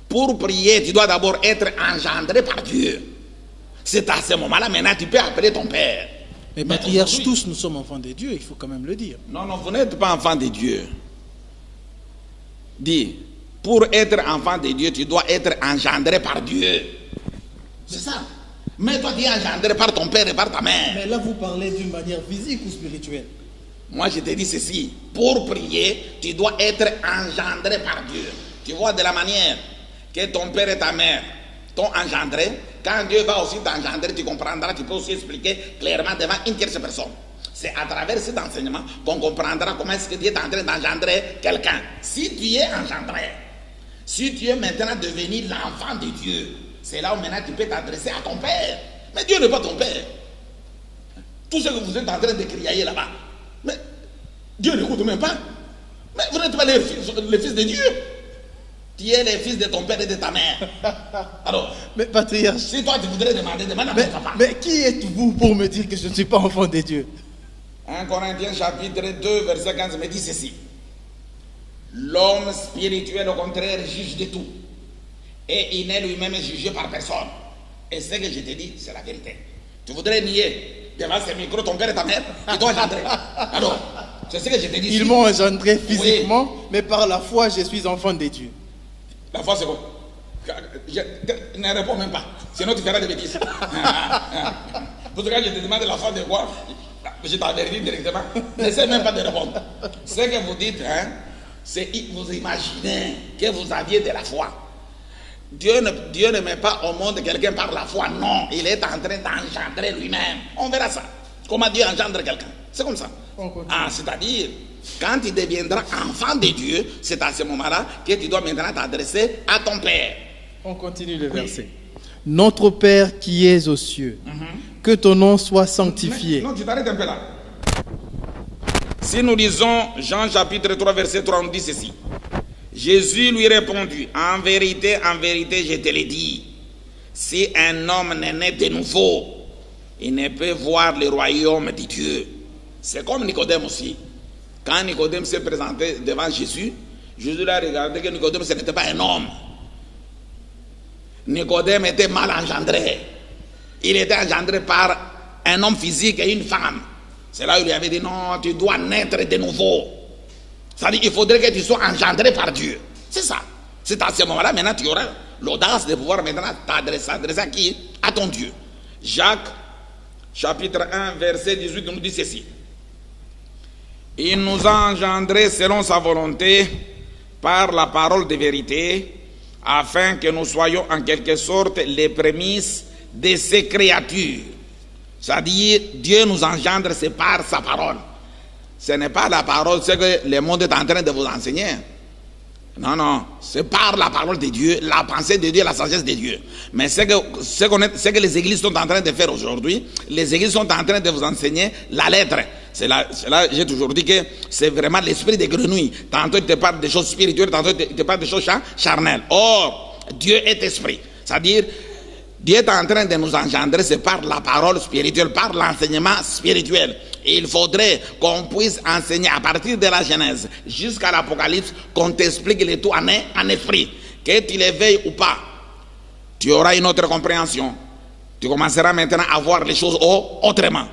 B: Pour prier, tu dois d'abord être engendré par Dieu. C'est à ce moment-là, maintenant, tu peux appeler ton Père.
A: Mais patriarches, tous nous sommes enfants de Dieu, il faut quand même le dire.
B: Non, non, vous n'êtes pas enfant de Dieu. Dis, pour être enfant de Dieu, tu dois être engendré par Dieu. C'est ça. Mais toi, tu es engendré par ton père et par ta mère.
A: Mais là, vous parlez d'une manière physique ou spirituelle?
B: Moi, je te dis ceci. Pour prier, tu dois être engendré par Dieu. Tu vois, de la manière que ton père et ta mère t'ont engendré, quand Dieu va aussi t'engendrer, tu comprendras, tu peux aussi expliquer clairement devant une tierce personne. C'est à travers cet enseignement qu'on comprendra comment est-ce que Dieu est en train d'engendrer quelqu'un. Si tu es engendré, si tu es maintenant devenu l'enfant de Dieu, c'est là où maintenant tu peux t'adresser à ton père. Mais Dieu n'est pas ton père. Tout ce que vous êtes en train de crier là-bas, mais Dieu n'écoute même pas. Mais vous n'êtes pas les fils de Dieu. Tu es les fils de ton père et de ta mère. Alors,
A: mais patriarche,
B: si toi tu voudrais demander à ton papa.
A: Mais qui êtes-vous pour me dire que je ne suis pas enfant de Dieu?
B: 1 Corinthiens chapitre 2 verset 15 me dit ceci. L'homme spirituel au contraire juge de tout. Et il n'est lui-même jugé par personne. Et ce que je te dis, c'est la vérité. Tu voudrais nier devant ces micros ton père et ta mère qui t'ont engendré. Alors, c'est ce que je te dis.
A: Ils m'ont engendré physiquement, oui. Mais par la foi, je suis enfant de Dieu.
B: La foi, c'est quoi? Je ne réponds même pas. Sinon, tu feras des bêtises. Pour ce cas, je te demande la foi de quoi? Je t'avais dit directement. N'essaie même pas de répondre. Ce que vous dites, hein, c'est vous imaginez que vous aviez de la foi. Dieu ne met pas au monde quelqu'un par la foi. Non, il est en train d'engendrer lui-même. On verra ça. Comment Dieu engendre quelqu'un. C'est comme ça. Ah, c'est-à-dire, quand tu deviendras enfant de Dieu, c'est à ce moment-là que tu dois maintenant t'adresser à ton Père.
A: On continue le verset. Notre Père qui es aux cieux, que ton nom soit sanctifié.
B: Non, tu t'arrêtes un peu là. Si nous lisons Jean chapitre 3, verset 3, on dit ceci. Jésus lui répondit, en vérité, je te l'ai dit, si un homme n'est né de nouveau, il ne peut voir le royaume de Dieu. C'est comme Nicodème aussi. Quand Nicodème s'est présenté devant Jésus, Jésus l'a regardé que Nicodème, ce n'était pas un homme. Nicodème était mal engendré. Il était engendré par un homme physique et une femme. C'est là où il lui avait dit, non, tu dois naître de nouveau. C'est-à-dire qu'il faudrait que tu sois engendré par Dieu. C'est ça. C'est à ce moment-là, maintenant, tu auras l'audace de pouvoir maintenant t'adresser à qui? À ton Dieu. Jacques, chapitre 1, verset 18, nous dit ceci. Il nous a engendrés selon sa volonté par la parole de vérité, afin que nous soyons en quelque sorte les prémices de ses créatures. C'est-à-dire, Dieu nous engendre, c'est par sa parole. Ce n'est pas la parole, c'est que le monde est en train de vous enseigner. Non, non, c'est par la parole de Dieu, la pensée de Dieu, la sagesse de Dieu. Mais ce que les églises sont en train de faire aujourd'hui, les églises sont en train de vous enseigner la lettre. C'est là j'ai toujours dit que c'est vraiment l'esprit des grenouilles. Tantôt il te parle des choses spirituelles, tantôt il te parle des choses charnelles. Or, Dieu est esprit. C'est-à-dire, Dieu est en train de nous engendrer, c'est par la parole spirituelle, par l'enseignement spirituel.
C: Il faudrait qu'on puisse enseigner à partir de la Genèse jusqu'à l'Apocalypse, qu'on t'explique le tout en esprit. Que tu les veilles ou pas, tu auras une autre compréhension. Tu commenceras maintenant à voir les choses autrement.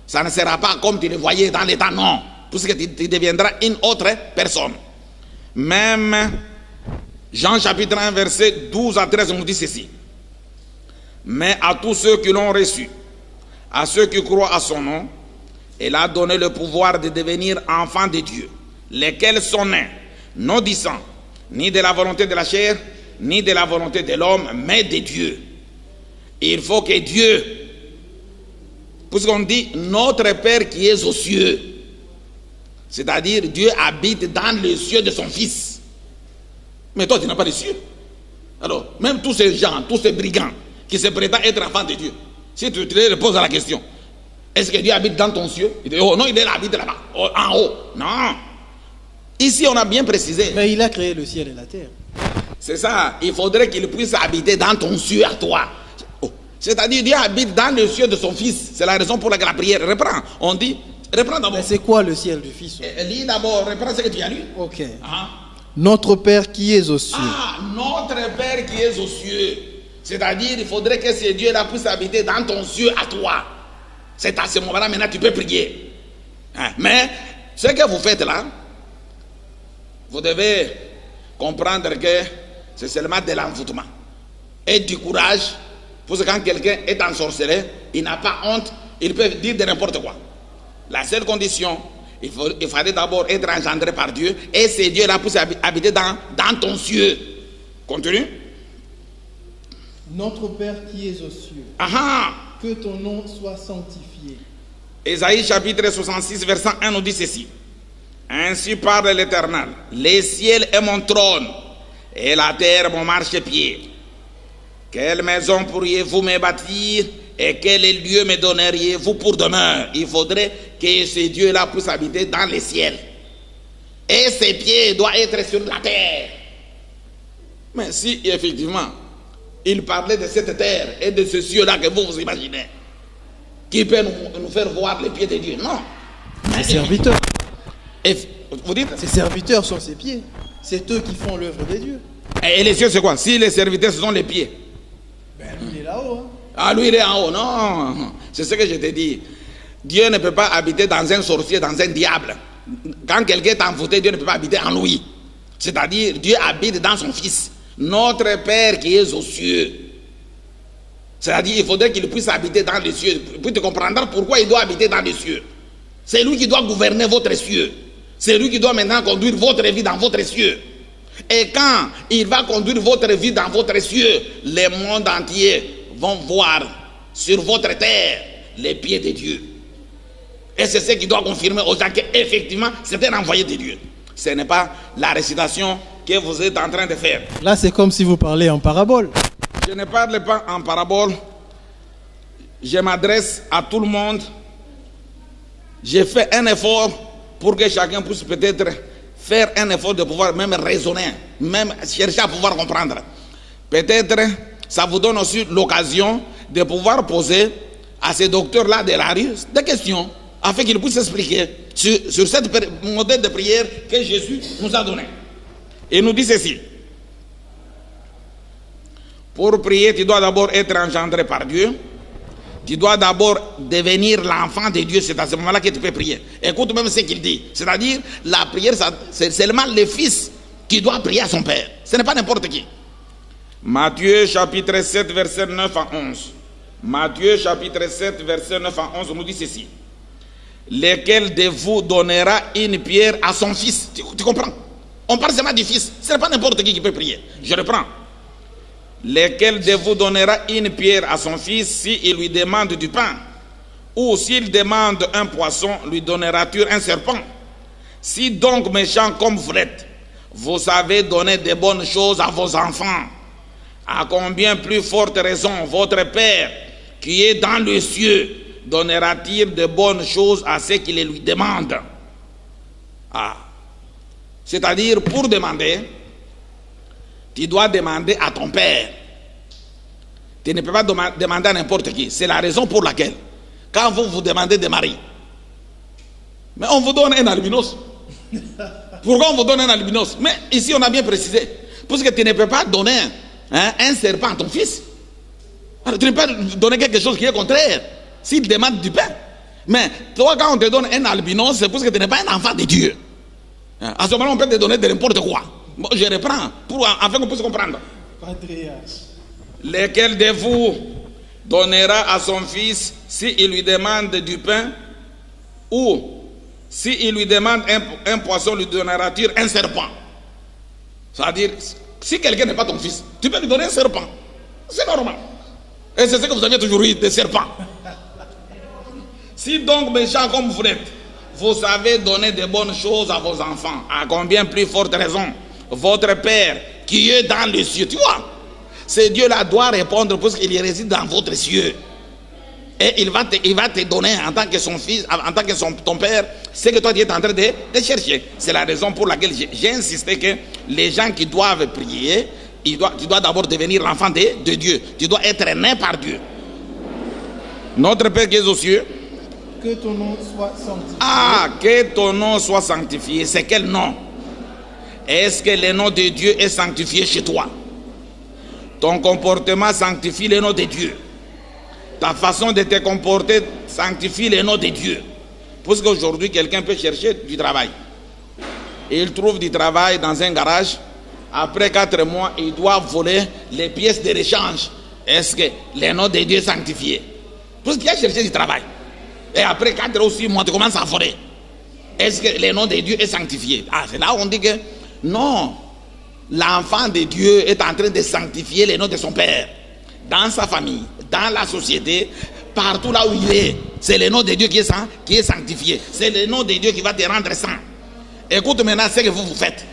C: Ça ne sera pas comme tu les voyais dans l'état, non. Puisque tu deviendras une autre personne. Même Jean chapitre 1 verset 12 à 13 nous dit ceci. Mais à tous ceux qui l'ont reçu, à ceux qui croient à son nom, il a donné le pouvoir de devenir enfants de Dieu, lesquels sont nés, non du sang, ni de la volonté de la chair, ni de la volonté de l'homme, mais de Dieu. Il faut que Dieu, puisqu'on dit notre Père qui est aux cieux, c'est-à-dire Dieu habite dans les cieux de son Fils. Mais toi tu n'as pas de cieux. Alors, même tous ces gens, tous ces brigands qui se prétendent être enfants de Dieu, si tu te poses la question, est-ce que Dieu habite dans ton cieux? Il dit, oh non, il habite là-bas, en haut. Non. Ici, on a bien précisé.
A: Mais il a créé le ciel et la terre.
C: C'est ça. Il faudrait qu'il puisse habiter dans ton cieux à toi. Oh. C'est-à-dire, Dieu habite dans le cieux de son Fils. C'est la raison pour laquelle la prière. Reprends. On dit, reprends d'abord.
A: Mais c'est quoi le ciel du Fils?
C: Lis d'abord, reprends ce que tu as lu.
A: Ok.
C: Ah.
A: Notre Père qui est aux cieux.
C: Ah, notre Père qui est aux cieux. C'est-à-dire, il faudrait que ce Dieu-là puisse habiter dans ton cieux à toi. C'est à ce moment-là, maintenant, tu peux prier. Hein? Mais, ce que vous faites là, vous devez comprendre que c'est seulement de l'envoûtement. Et du courage, parce que quand quelqu'un est ensorcelé, il n'a pas honte, il peut dire de n'importe quoi. La seule condition, il fallait d'abord être engendré par Dieu, et c'est Dieu-là puisse habiter dans ton cieux. Continue.
A: Notre Père qui es aux cieux.
C: Aha.
A: Que ton nom soit sanctifié.
C: Ésaïe chapitre 66 verset 1 nous dit ceci. Ainsi parle l'Éternel. Les ciels est mon trône et la terre mon marchepied. Quelle maison pourriez-vous me bâtir et quel lieu me donneriez-vous pour demeure? Il faudrait que ce Dieu-là puisse habiter dans les ciels. Et ses pieds doivent être sur la terre. Mais si effectivement il parlait de cette terre et de ce cieux-là que vous imaginez, qui peut nous faire voir les pieds de Dieu. Non.
A: Les serviteurs.
C: Et vous dites?
A: Ces serviteurs sont ses pieds. C'est eux qui font l'œuvre de Dieu.
C: Et les cieux, c'est quoi? Si les serviteurs, ce sont les pieds.
A: Ben, lui, il est là-haut. Hein.
C: Ah, lui, il est en haut. Non. C'est ce que je t'ai dit. Dieu ne peut pas habiter dans un sorcier, dans un diable. Quand quelqu'un est envoûté, Dieu ne peut pas habiter en lui. C'est-à-dire, Dieu habite dans son Fils. Notre Père qui est aux cieux. C'est-à-dire, il faudrait qu'il puisse habiter dans les cieux. Puis tu comprendras pourquoi il doit habiter dans les cieux. C'est lui qui doit gouverner votre cieux. C'est lui qui doit maintenant conduire votre vie dans votre cieux. Et quand il va conduire votre vie dans votre cieux, les mondes entiers vont voir sur votre terre les pieds de Dieu. Et c'est ce qui doit confirmer aux gens qu'effectivement, c'est un envoyé de Dieu. Ce n'est pas la récitation que vous êtes en train de faire.
A: Là, c'est comme si vous parlez en parabole.
C: Je ne parle pas en parabole. Je m'adresse à tout le monde. J'ai fait un effort pour que chacun puisse peut-être faire un effort de pouvoir même raisonner, même chercher à pouvoir comprendre. Peut-être ça vous donne aussi l'occasion de pouvoir poser à ces docteurs-là de la rue des questions, afin qu'ils puissent expliquer sur cette modèle de prière que Jésus nous a donné. Il nous dit ceci. Pour prier, tu dois d'abord être engendré par Dieu. Tu dois d'abord devenir l'enfant de Dieu. C'est à ce moment-là que tu peux prier. Écoute même ce qu'il dit. C'est-à-dire, la prière, c'est seulement le Fils qui doit prier à son Père. Ce n'est pas n'importe qui. Matthieu chapitre 7, verset 9 à 11. Matthieu chapitre 7, verset 9 à 11 nous dit ceci. Lequel de vous donnera une pierre à son fils? Tu comprends? On parle seulement du Fils. Ce n'est pas n'importe qui peut prier. Je reprends. Lequel de vous donnera une pierre à son fils s'il lui demande du pain? Ou s'il demande un poisson, lui donneras-tu un serpent? Si donc méchant comme vous l'êtes, vous savez donner de bonnes choses à vos enfants, à combien plus forte raison votre Père qui est dans les cieux donnera-t-il de bonnes choses à ceux qui les lui demandent? Ah. C'est-à-dire, pour demander, tu dois demander à ton Père. Tu ne peux pas demander à n'importe qui. C'est la raison pour laquelle, quand vous vous demandez des maris, Mais on vous donne un albinos. Pourquoi on vous donne un albinos? Mais ici on a bien précisé. Parce que tu ne peux pas donner un serpent à ton fils. Alors, tu ne peux pas donner quelque chose qui est contraire. S'il demande du pain. Mais toi, quand on te donne un albinos, c'est parce que tu n'es pas un enfant de Dieu. À ce moment, on peut te donner de n'importe quoi. Bon, je reprends, afin qu'on puisse comprendre. Lequel de vous donnera à son fils s'il lui demande du pain, ou s'il lui demande un poisson, lui donnera-t-il un serpent? C'est-à-dire, si quelqu'un n'est pas ton fils, tu peux lui donner un serpent. C'est normal. Et c'est ce que vous avez toujours eu, des serpents. Si donc, méchants comme vous êtes, vous savez donner de bonnes choses à vos enfants, à combien plus forte raison votre Père qui est dans les cieux, tu vois, ce Dieu-là doit répondre parce qu'il réside dans votre cieux. Et il va te donner en tant que son fils, en tant que ton père, ce que toi tu es en train de chercher. C'est la raison pour laquelle j'ai insisté que les gens qui doivent prier, tu dois d'abord devenir l'enfant de Dieu. Tu dois être né par Dieu. Notre Père qui est aux cieux.
A: Que ton nom soit sanctifié.
C: Ah, que ton nom soit sanctifié. C'est quel nom? Est-ce que le nom de Dieu est sanctifié chez toi? Ton comportement sanctifie le nom de Dieu. Ta façon de te comporter sanctifie le nom de Dieu. Parce qu'aujourd'hui, quelqu'un peut chercher du travail. Et il trouve du travail dans un garage. Après 4 mois, il doit voler les pièces de rechange. Est-ce que le nom de Dieu est sanctifié? Parce qu'il a cherché du travail. Et après 4 ou 6 mois, tu commences à voler. Est-ce que le nom de Dieu est sanctifié? Ah, c'est là où on dit que non. L'enfant de Dieu est en train de sanctifier le nom de son Père. Dans sa famille, dans la société, partout là où il est. C'est le nom de Dieu qui est sanctifié. C'est le nom de Dieu qui va te rendre saint. Écoute maintenant ce que vous faites.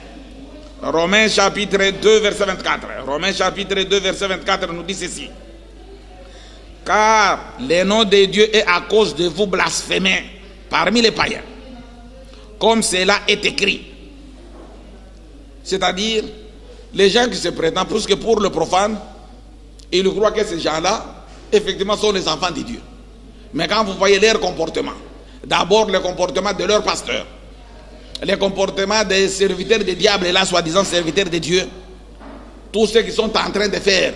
C: Romains chapitre 2, verset 24. Romains chapitre 2, verset 24 nous dit ceci. Car le nom de Dieu est à cause de vous blasphémés parmi les païens. Comme cela est écrit. C'est-à-dire, les gens qui se prétendent, parce que pour le profane, ils croient que ces gens-là, effectivement, sont les enfants de Dieu. Mais quand vous voyez leur comportement, d'abord le comportement de leur pasteur, le comportement des serviteurs du diable et là, soi-disant serviteurs de Dieu, tous ceux qui sont en train de faire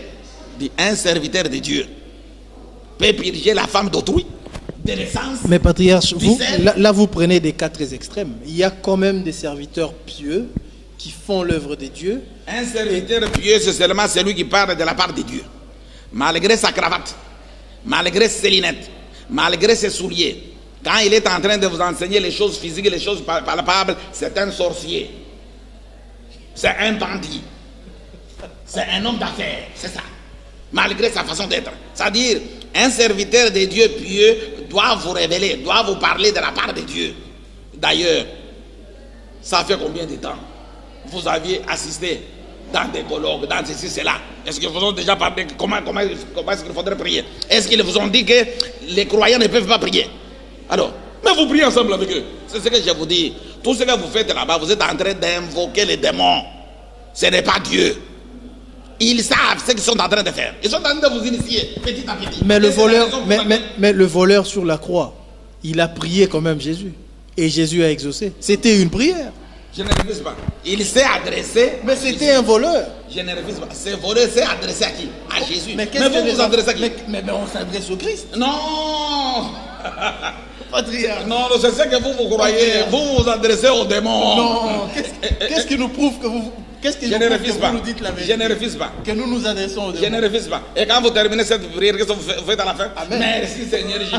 C: un serviteur de Dieu peut purger la femme d'autrui, de naissance.
A: Mais patriarche, là vous prenez des cas très extrêmes. Il y a quand même des serviteurs pieux qui font l'œuvre de Dieu.
C: Un serviteur pieux, c'est seulement celui qui parle de la part de Dieu. Malgré sa cravate, malgré ses lunettes, malgré ses souliers, quand il est en train de vous enseigner les choses physiques, les choses palpables, c'est un sorcier. C'est un bandit. C'est un homme d'affaires, c'est ça. Malgré sa façon d'être. C'est-à-dire, un serviteur de Dieu pieux doit vous révéler, doit vous parler de la part de Dieu. D'ailleurs, ça fait combien de temps vous aviez assisté dans des colloques, dans ceci, cela? Est-ce qu'ils vous ont déjà parlé comment est-ce qu'il faudrait prier? Est-ce qu'ils vous ont dit que les croyants ne peuvent pas prier? Alors, mais vous priez ensemble avec eux. C'est ce que je vous dis. Tout ce que vous faites là-bas, vous êtes en train d'invoquer les démons. Ce n'est pas Dieu. Ils savent ce qu'ils sont en train de faire. Ils sont en train de vous initier petit à petit.
A: Mais le voleur sur la croix, il a prié quand même Jésus. Et Jésus a exaucé. C'était une prière.
C: Je ne refuse pas. Il s'est adressé.
A: Mais c'était un voleur.
C: Je ne refuse pas. Ce voleur s'est adressé à qui? À Jésus.
A: Mais
C: vous vous adressez à qui?
A: Mais on s'adresse au Christ.
C: Non.
A: Patriarche.
C: Non, c'est ce que vous croyez. Vous vous adressez aux démons.
A: Non. Qu'est-ce qui nous prouve que vous... Qu'est-ce qui
C: je
A: nous
C: ne
A: prouve
C: refuse
A: que
C: pas.
A: vous nous dites la vérité?
C: Je ne refuse pas.
A: Que nous nous adressons aux démons.
C: Je ne refuse pas. Et quand vous terminez cette prière, qu'est-ce que vous faites à la fin?
A: Amen.
C: Merci Seigneur Jésus.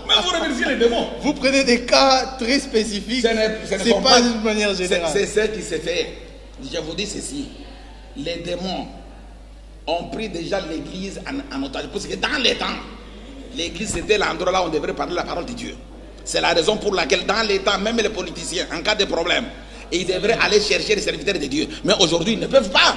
C: Mais vous remerciez les démons.
A: Vous prenez des cas très spécifiques. C'est pas d'une manière générale.
C: C'est ce qui s'est fait. Je vous dis ceci. Les démons ont pris déjà l'église en otage. Parce que dans les temps, l'église c'était l'endroit là où on devrait parler la parole de Dieu. C'est la raison pour laquelle dans les temps, même les politiciens, en cas de problème, ils devraient aller chercher les serviteurs de Dieu. Mais aujourd'hui, ils ne peuvent pas.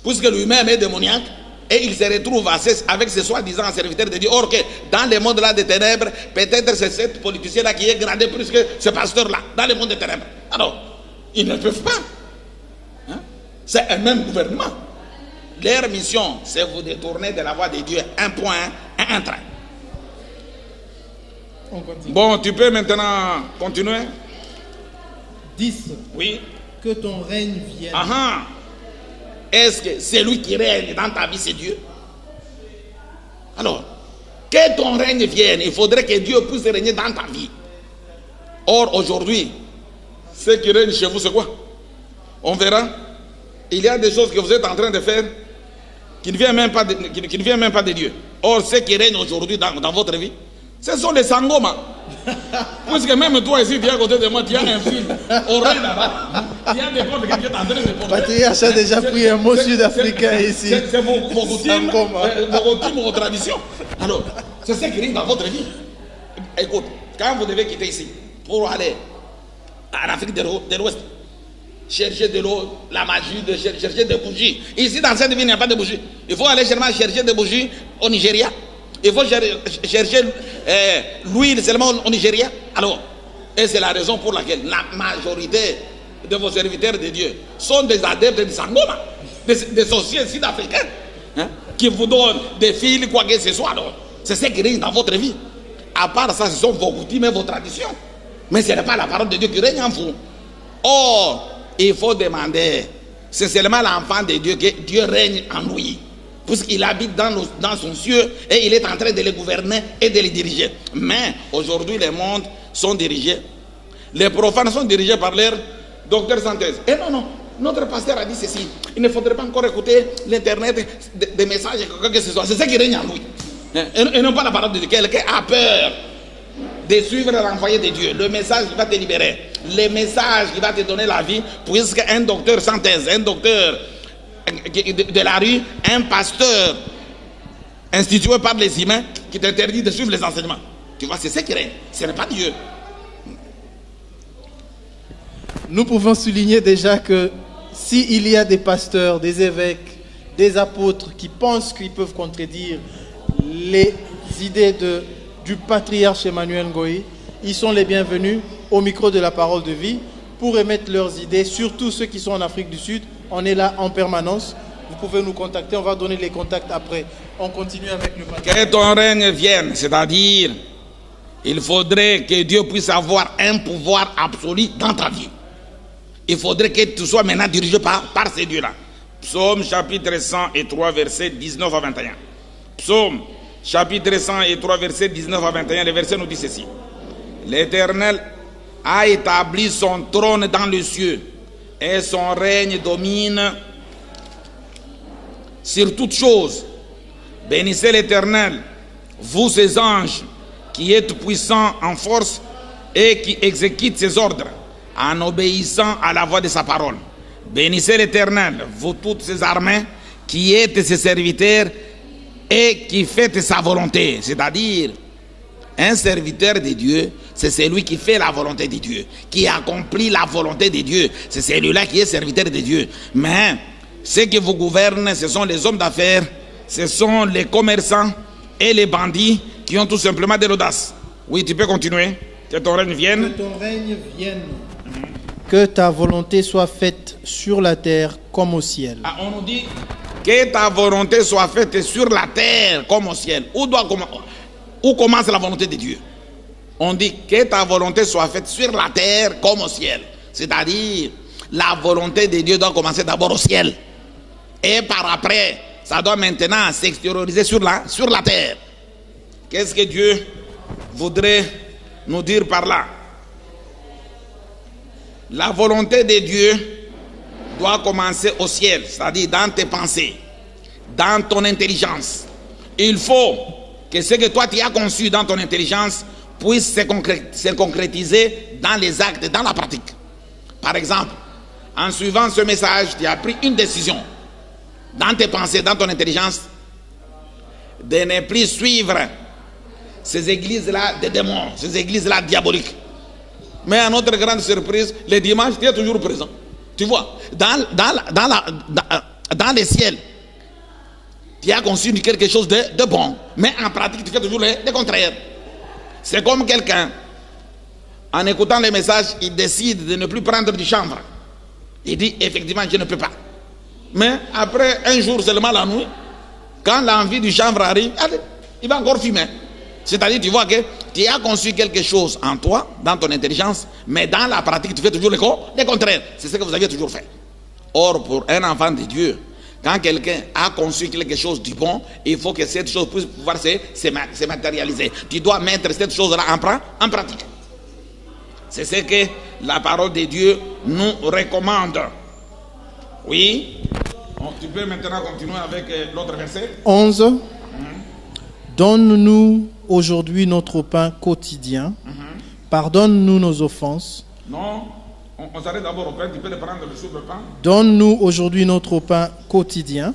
C: Puisque lui-même est démoniaque et il se retrouve avec ses soi-disant serviteurs de Dieu. Or que dans le monde là des ténèbres, peut-être c'est cette politicien-là qui est gradé plus que ce pasteur-là, dans le monde des ténèbres. Alors, ils ne peuvent pas. C'est un même gouvernement. Leur mission, c'est vous détourner de la voie de Dieu. Un point, un train.
A: On continue.
C: Bon, tu peux maintenant continuer.
A: 10.
C: Oui.
A: Que ton règne vienne.
C: Ah ah. Est-ce que celui qui règne dans ta vie, c'est Dieu? Alors, que ton règne vienne, il faudrait que Dieu puisse régner dans ta vie. Or, aujourd'hui, ce qui règne chez vous, c'est quoi? On verra. Il y a des choses que vous êtes en train de faire qui ne viennent même pas de Dieu. Or, ce qui règne aujourd'hui dans votre vie, ce sont les sangomas. Puisque même toi ici, tu es à côté de moi, tu as un fil oreille là-bas. Il y a des portes que tu es en train de porter.
A: Patriarche a déjà pris un mot sud-africain ici.
C: C'est vos coutumes, vos traditions. Alors, c'est ce qui règne dans votre vie. Écoute, quand vous devez quitter ici pour aller en Afrique de l'Ouest, chercher de l'eau, la magie, de chercher des bougies. Ici, dans cette ville, il n'y a pas de bougies. Il faut aller chercher des bougies au Nigeria. Il faut chercher l'huile seulement au Nigeria. Alors, et c'est la raison pour laquelle la majorité de vos serviteurs de Dieu sont des adeptes de Sangoma, des sorciers sud-africains, hein, qui vous donnent des fils, quoi que ce soit. Alors, c'est ce qui règne dans votre vie. À part ça, ce sont vos coutumes et vos traditions. Mais ce n'est pas la parole de Dieu qui règne en vous. Or, il faut demander, c'est seulement l'enfant de Dieu que Dieu règne en lui. Puisqu'il habite dans son cieux et il est en train de les gouverner et de les diriger. Mais aujourd'hui, les mondes sont dirigés. Les profanes sont dirigés par leur docteur Santhèse. Et non, notre pasteur a dit ceci. Il ne faudrait pas encore écouter l'internet, des messages, quoi que ce soit. C'est ça qui règne en lui. Et non pas la parole de Dieu. Quelqu'un a peur de suivre l'envoyé de Dieu. Le message qui va te libérer. Le message qui va te donner la vie. Puisqu'un docteur Santhèse, un docteur de la rue, un pasteur institué par les humains qui t'interdit de suivre les enseignements. Tu vois, c'est ce qui règne. Ce n'est pas Dieu.
A: Nous pouvons souligner déjà que s'il y a des pasteurs, des évêques, des apôtres qui pensent qu'ils peuvent contredire les idées du patriarche Emmanuel Ngoï, ils sont les bienvenus au micro de la parole de vie pour émettre leurs idées, surtout ceux qui sont en Afrique du Sud. On est là en permanence. Vous pouvez nous contacter. On va donner les contacts après. On continue avec le patriarche.
C: Que ton règne vienne, c'est-à-dire, il faudrait que Dieu puisse avoir un pouvoir absolu dans ta vie. Il faudrait que tu sois maintenant dirigé par ces dieux-là. Psaume chapitre 103, versets 19 à 21. Psaume chapitre 103, versets 19 à 21. Le verset nous dit ceci. L'Éternel a établi son trône dans les cieux et son règne domine sur toutes choses. Bénissez l'Éternel, vous ses anges, qui êtes puissants en force et qui exécutent ses ordres, en obéissant à la voix de sa parole. Bénissez l'Éternel, vous toutes ses armées, qui êtes ses serviteurs et qui faites sa volonté. C'est-à-dire, un serviteur de Dieu, c'est celui qui fait la volonté de Dieu, qui accomplit la volonté de Dieu. C'est celui-là qui est serviteur de Dieu. Mais ceux qui vous gouvernent, ce sont les hommes d'affaires, ce sont les commerçants et les bandits qui ont tout simplement de l'audace. Oui, tu peux continuer. Que ton règne vienne.
A: Que ton règne vienne. Que ta volonté soit faite sur la terre comme au ciel.
C: Ah, on nous dit que ta volonté soit faite sur la terre comme au ciel. Où commence la volonté de Dieu? On dit que ta volonté soit faite sur la terre comme au ciel. C'est-à-dire, la volonté de Dieu doit commencer d'abord au ciel. Et par après, ça doit maintenant s'extérioriser sur la terre. Qu'est-ce que Dieu voudrait nous dire par là? La volonté de Dieu doit commencer au ciel, c'est-à-dire dans tes pensées, dans ton intelligence. Il faut que ce que toi tu as conçu dans ton intelligence puisse se concrétiser dans les actes, dans la pratique. Par exemple, en suivant ce message, tu as pris une décision dans tes pensées, dans ton intelligence, de ne plus suivre ces églises-là des démons, ces églises-là diaboliques. Mais à notre grande surprise, les dimanches, tu es toujours présent. Tu vois, dans les ciels, tu as conçu quelque chose de bon, mais en pratique, tu fais toujours le contraire. C'est comme quelqu'un, en écoutant les messages, il décide de ne plus prendre du chanvre. Il dit, effectivement, je ne peux pas. Mais après un jour seulement la nuit, quand l'envie du chanvre arrive, allez, il va encore fumer. C'est-à-dire, tu vois que tu as conçu quelque chose en toi, dans ton intelligence, mais dans la pratique, tu fais toujours le contraire. C'est ce que vous aviez toujours fait. Or, pour un enfant de Dieu, quand quelqu'un a conçu quelque chose du bon, il faut que cette chose puisse pouvoir se matérialiser. Tu dois mettre cette chose-là en pratique. C'est ce que la parole de Dieu nous recommande. Oui. Tu peux maintenant continuer avec l'autre verset.
A: 11. Donne-nous aujourd'hui notre pain quotidien. Pardonne-nous nos offenses.
C: Non, on s'arrête d'abord au pain. Tu peux le prendre le soupe de pain.
A: Donne-nous aujourd'hui notre pain quotidien.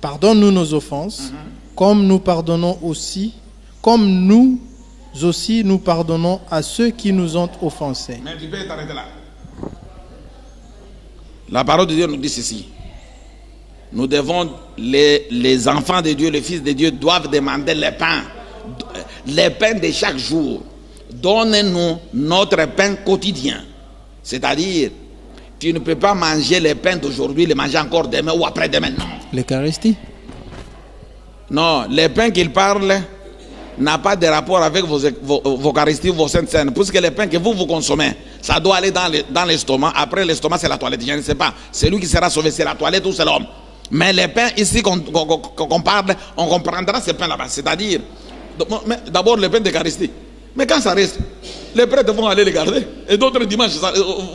A: Pardonne-nous nos offenses, comme nous aussi nous pardonnons à ceux qui nous ont offensés.
C: Mais tu peux t'arrêter là. La parole de Dieu nous dit ceci. Nous devons, les enfants de Dieu, les fils de Dieu doivent demander le pain de chaque jour. Donne-nous notre pain quotidien. C'est-à-dire, tu ne peux pas manger le pain d'aujourd'hui, le manger encore demain ou après-demain. Non.
A: L'Eucharistie?
C: Non, le pain qu'il parle n'a pas de rapport avec vos Eucharisties, vos saintes scènes. Puisque le pain que vous consommez, ça doit aller dans l'estomac. Après l'estomac, c'est la toilette. Je ne sais pas. C'est lui qui sera sauvé, c'est la toilette ou c'est l'homme. Mais les pains ici qu'on parle, on comprendra ces pains là-bas. C'est-à-dire, d'abord le pain d'Eucharistie. Mais quand ça reste, les prêtres vont aller les garder. Et d'autres dimanches,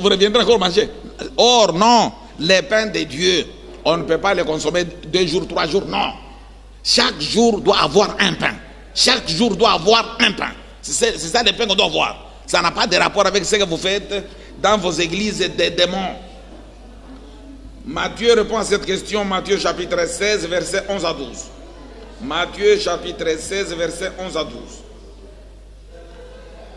C: vous reviendrez encore manger. Or, non, les pains de Dieu, on ne peut pas les consommer 2 jours, 3 jours, non. Chaque jour doit avoir un pain. Chaque jour doit avoir un pain. C'est ça le pain qu'on doit avoir. Ça n'a pas de rapport avec ce que vous faites dans vos églises des démons. Matthieu répond à cette question, Matthieu chapitre 16, verset 11 à 12. Matthieu chapitre 16, verset 11 à 12.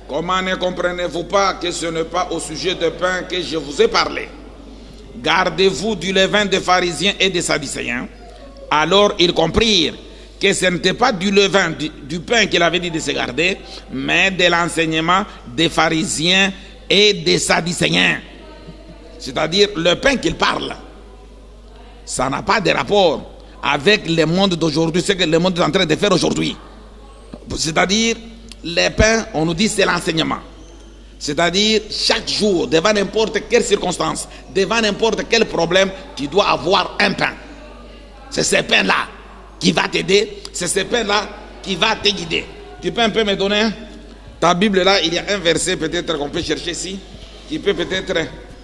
C: Comment ne comprenez-vous pas que ce n'est pas au sujet de pain que je vous ai parlé? Gardez-vous du levain des pharisiens et des sadducéens. Alors ils comprirent que ce n'était pas du levain, du pain qu'il avait dit de se garder, mais de l'enseignement des pharisiens et des sadducéens. C'est-à-dire le pain qu'il parle. Ça n'a pas de rapport avec le monde d'aujourd'hui, ce que le monde est en train de faire aujourd'hui. C'est-à-dire, le pain, on nous dit c'est l'enseignement. C'est-à-dire, chaque jour, devant n'importe quelle circonstance, devant n'importe quel problème, tu dois avoir un pain. C'est ce pain-là qui va t'aider, c'est ce pain-là qui va te guider. Tu peux un peu me donner ta Bible là, il y a un verset peut-être qu'on peut chercher ici, qui peut peut-être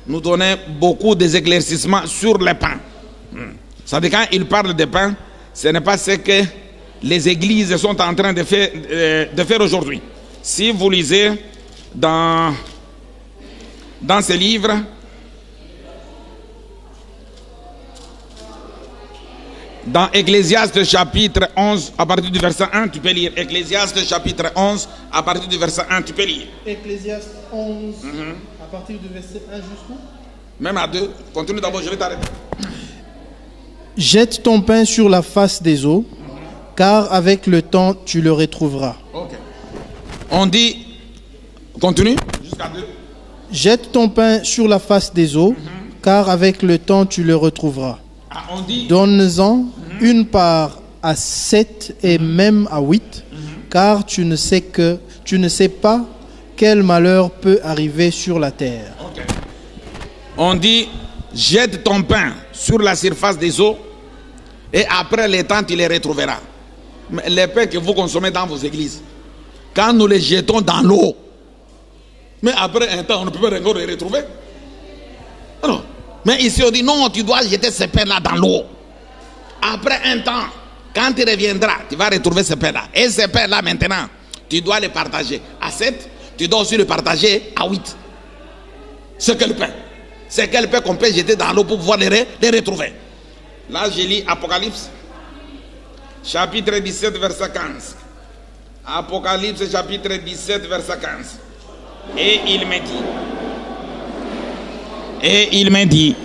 C: nous donner beaucoup d'éclaircissements sur le pain. Ça veut dire quand il parle de pain, ce n'est pas ce que les églises sont en train de faire aujourd'hui. Si vous lisez dans ce livre, dans Ecclésiaste chapitre 11, à partir du verset 1, tu peux lire. Ecclésiaste chapitre 11, à partir du verset 1, tu peux lire.
A: Ecclésiaste 11, à partir du verset 1 jusqu'où?
C: Même à 2. Continue d'abord, je vais t'arrêter.
A: Jette ton pain sur la face des eaux, car avec le temps tu le retrouveras.
C: Ok. On dit, continue, jusqu'à 2.
A: Jette ton pain sur la face des eaux, car avec le temps tu le retrouveras.
C: On dit,
A: donne-en une part à 7 et même à 8, car tu ne sais pas quel malheur peut arriver sur la terre.
C: Okay. On dit, jette ton pain sur la surface des eaux, et après le temps, tu les retrouveras. Mais les pains que vous consommez dans vos églises, quand nous les jetons dans l'eau, mais après un temps, on ne peut pas encore les retrouver. Alors, mais ici, on dit, non, tu dois jeter ce pain-là dans l'eau. Après un temps, quand tu reviendras, tu vas retrouver ce pain-là. Et ce pain-là, maintenant, tu dois le partager à 7, tu dois aussi le partager à 8. C'est quel pain? C'est quel pain qu'on peut jeter dans l'eau pour pouvoir les retrouver? Là, je lis Apocalypse, chapitre 17, verset 15. Apocalypse, chapitre 17, verset 15. Et il me dit,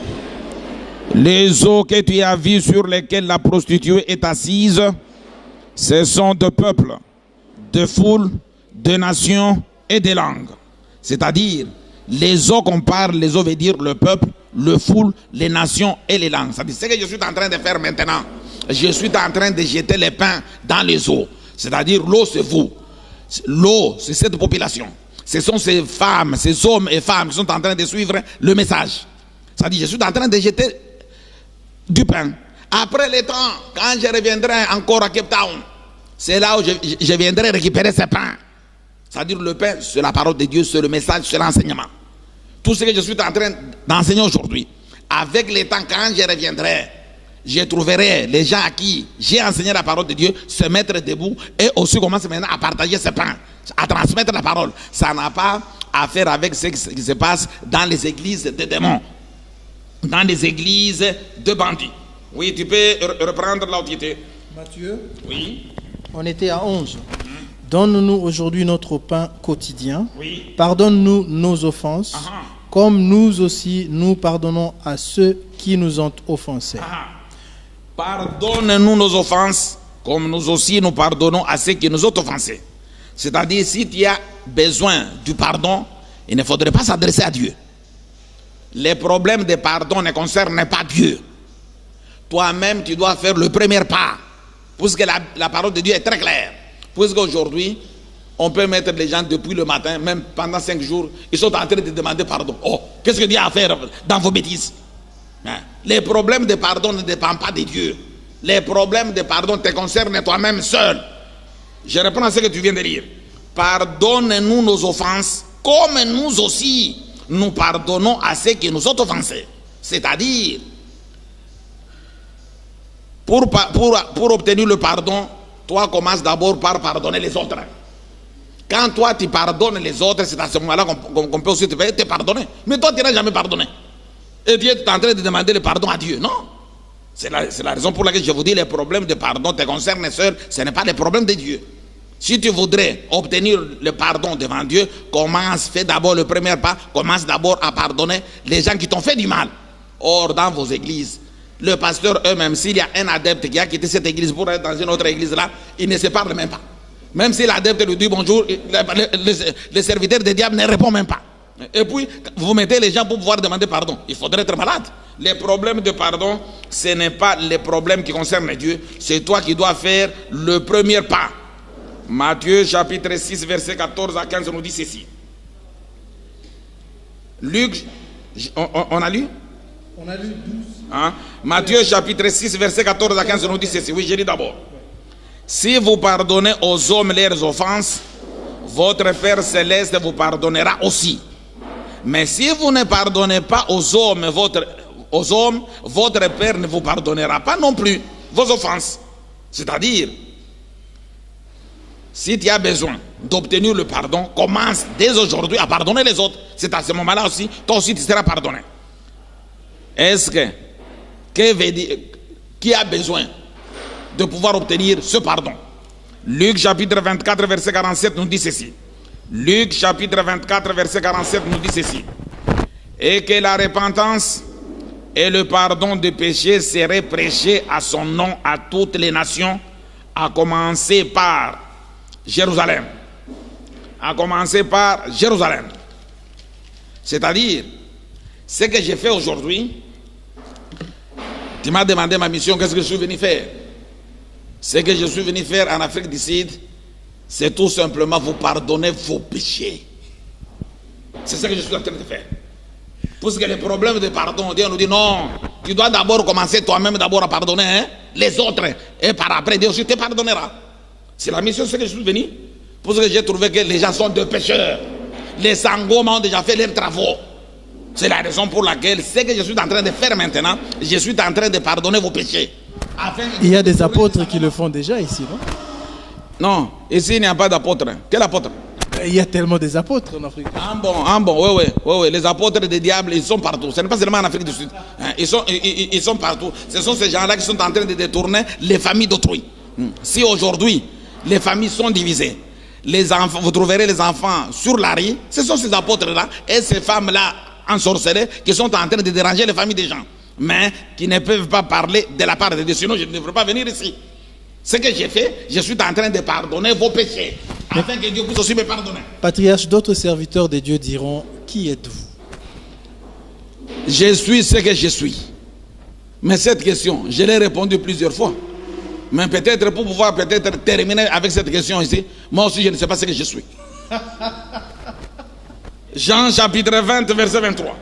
C: les eaux que tu as vues sur lesquelles la prostituée est assise, ce sont de peuples, de foules, de nations et de langues. C'est-à-dire, les eaux qu'on parle, les eaux veut dire le peuple, le foule, les nations et les langues. C'est-à-dire, ce que je suis en train de faire maintenant, je suis en train de jeter les pains dans les eaux. C'est-à-dire, l'eau c'est vous. L'eau, c'est cette population. Ce sont ces femmes, ces hommes et femmes qui sont en train de suivre le message. Ça dit, je suis en train de jeter du pain. Après le temps, quand je reviendrai encore à Cape Town, c'est là où je viendrai récupérer ce pain. C'est-à-dire le pain, c'est la parole de Dieu, c'est le message, c'est l'enseignement. Tout ce que je suis en train d'enseigner aujourd'hui, avec le temps, quand je reviendrai, je trouverai les gens à qui j'ai enseigné la parole de Dieu se mettre debout et aussi commencer maintenant à partager ce pain, à transmettre la parole. Ça n'a pas à faire avec ce qui se passe dans les églises de démons, dans les églises de bandits. Oui, tu peux reprendre là où tu étais.
A: Matthieu,
C: Oui,
A: on était à 11. Donne-nous aujourd'hui notre pain quotidien.
C: oui.
A: Pardonne-nous nos offenses,
C: Ah.
A: comme nous aussi nous pardonnons à ceux qui nous ont offensés.
C: Pardonne-nous nos offenses, comme nous aussi nous pardonnons à ceux qui nous ont offensés. C'est-à-dire, si tu as besoin du pardon, il ne faudrait pas s'adresser à Dieu. Les problèmes de pardon ne concernent pas Dieu. Toi-même, tu dois faire le premier pas. Puisque la parole de Dieu est très claire. Puisqu'aujourd'hui, on peut mettre les gens depuis le matin, même pendant 5 jours, ils sont en train de demander pardon. Oh, qu'est-ce que Dieu a à faire dans vos bêtises? Les problèmes de pardon ne dépendent pas de Dieu. Les problèmes de pardon te concernent toi-même seul. Je reprends ce que tu viens de lire. Pardonne-nous nos offenses, comme nous aussi nous pardonnons à ceux qui nous ont offensés. C'est-à-dire, pour obtenir le pardon, toi commence d'abord par pardonner les autres. Quand toi tu pardonnes les autres, c'est à ce moment-là qu'on peut aussi te pardonner. Mais toi tu n'as jamais pardonné. Et Dieu est en train de demander le pardon à Dieu. Non. C'est la raison pour laquelle je vous dis, les problèmes de pardon te concernent seuls, ce n'est pas les problèmes de Dieu. Si tu voudrais obtenir le pardon devant Dieu, fais d'abord le premier pas, commence d'abord à pardonner les gens qui t'ont fait du mal. Or, dans vos églises, le pasteur eux-même, s'il y a un adepte qui a quitté cette église pour être dans une autre église là, il ne se parle même pas. Même si l'adepte lui dit bonjour, le serviteur du diable ne répond même pas. Et puis, vous mettez les gens pour pouvoir demander pardon. Il faudrait être malade. Les problèmes de pardon, ce n'est pas les problèmes qui concernent Dieu. C'est toi qui dois faire le premier pas. Matthieu chapitre 6, verset 14 à 15 nous dit ceci. Luc, on a lu?
A: On a lu 12.
C: Hein? Matthieu chapitre 6, verset 14 à 15 nous dit ceci. Oui, j'ai dit d'abord. Si vous pardonnez aux hommes leurs offenses, votre Père Céleste vous pardonnera aussi. Mais si vous ne pardonnez pas aux hommes, votre Père ne vous pardonnera pas non plus vos offenses. C'est-à-dire, si tu as besoin d'obtenir le pardon, commence dès aujourd'hui à pardonner les autres. C'est à ce moment-là aussi, toi aussi tu seras pardonné. Est-ce qui a besoin de pouvoir obtenir ce pardon? Luc chapitre 24 verset 47 nous dit ceci. Luc chapitre 24 verset 47 nous dit ceci. Et que la repentance et le pardon des péchés seraient prêchés à son nom à toutes les nations, à commencer par Jérusalem. À commencer par Jérusalem. C'est-à-dire, ce que j'ai fait aujourd'hui, tu m'as demandé ma mission, qu'est-ce que je suis venu faire? Ce que je suis venu faire en Afrique du Sud, c'est tout simplement vous pardonner vos péchés. C'est ce que je suis en train de faire. Parce que les problèmes de pardon, Dieu nous dit non, tu dois d'abord commencer toi-même d'abord à pardonner les autres. Et par après, Dieu aussi te pardonnera. C'est la mission, c'est que je suis venu. Parce que j'ai trouvé que les gens sont des pécheurs. Les sangos ont déjà fait leurs travaux. C'est la raison pour laquelle ce que je suis en train de faire maintenant, je suis en train de pardonner vos péchés.
A: Il y a des apôtres qui le font déjà ici, non?
C: Non, ici il n'y a pas d'apôtre. Quel apôtre?
A: Il y a tellement des apôtres en Afrique.
C: Oui, les apôtres des diables, ils sont partout. Ce n'est pas seulement en Afrique du Sud. Ils sont partout. Ce sont ces gens-là qui sont en train de détourner les familles d'autrui. Si aujourd'hui, les familles sont divisées, les enfants, vous trouverez les enfants sur la rue, ce sont ces apôtres-là et ces femmes-là ensorcelées qui sont en train de déranger les familles des gens, mais qui ne peuvent pas parler de la part de Dieu, sinon je ne devrais pas venir ici. Ce que j'ai fait, je suis en train de pardonner vos péchés, afin que Dieu puisse aussi me pardonner.
A: Patriarche, d'autres serviteurs de Dieu diront, qui êtes-vous?
C: Je suis ce que je suis. Mais cette question, je l'ai répondu plusieurs fois. Mais peut-être pour pouvoir peut-être terminer avec cette question ici, moi aussi je ne sais pas ce que je suis. Jean chapitre 20 verset 23.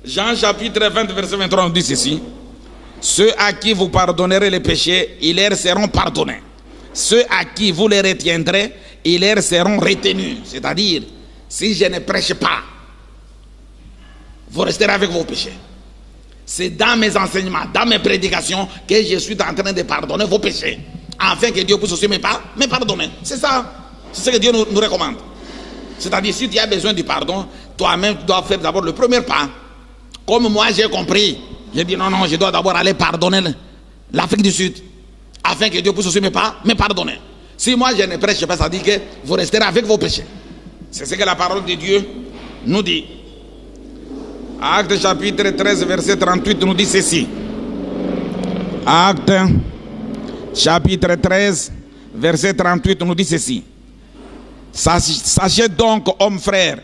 C: Jean chapitre 20 verset 23 nous dit ceci. Ceux à qui vous pardonnerez les péchés, ils leur seront pardonnés. Ceux à qui vous les retiendrez, ils leur seront retenus. C'est-à-dire, si je ne prêche pas, vous resterez avec vos péchés. C'est dans mes enseignements, dans mes prédications, que je suis en train de pardonner vos péchés. Afin que Dieu puisse aussi me pardonner. C'est ça. C'est ce que Dieu nous recommande. C'est-à-dire, si tu as besoin du pardon, toi-même, tu dois faire d'abord le premier pas. Comme moi, j'ai compris. J'ai dit, non, je dois d'abord aller pardonner l'Afrique du Sud. Afin que Dieu puisse aussi me pardonner. Si moi, je ne prêche pas, ça dit que vous resterez avec vos péchés. C'est ce que la parole de Dieu nous dit. Acte chapitre 13, verset 38 nous dit ceci. Acte chapitre 13, verset 38 nous dit ceci. Sachez donc, hommes frères,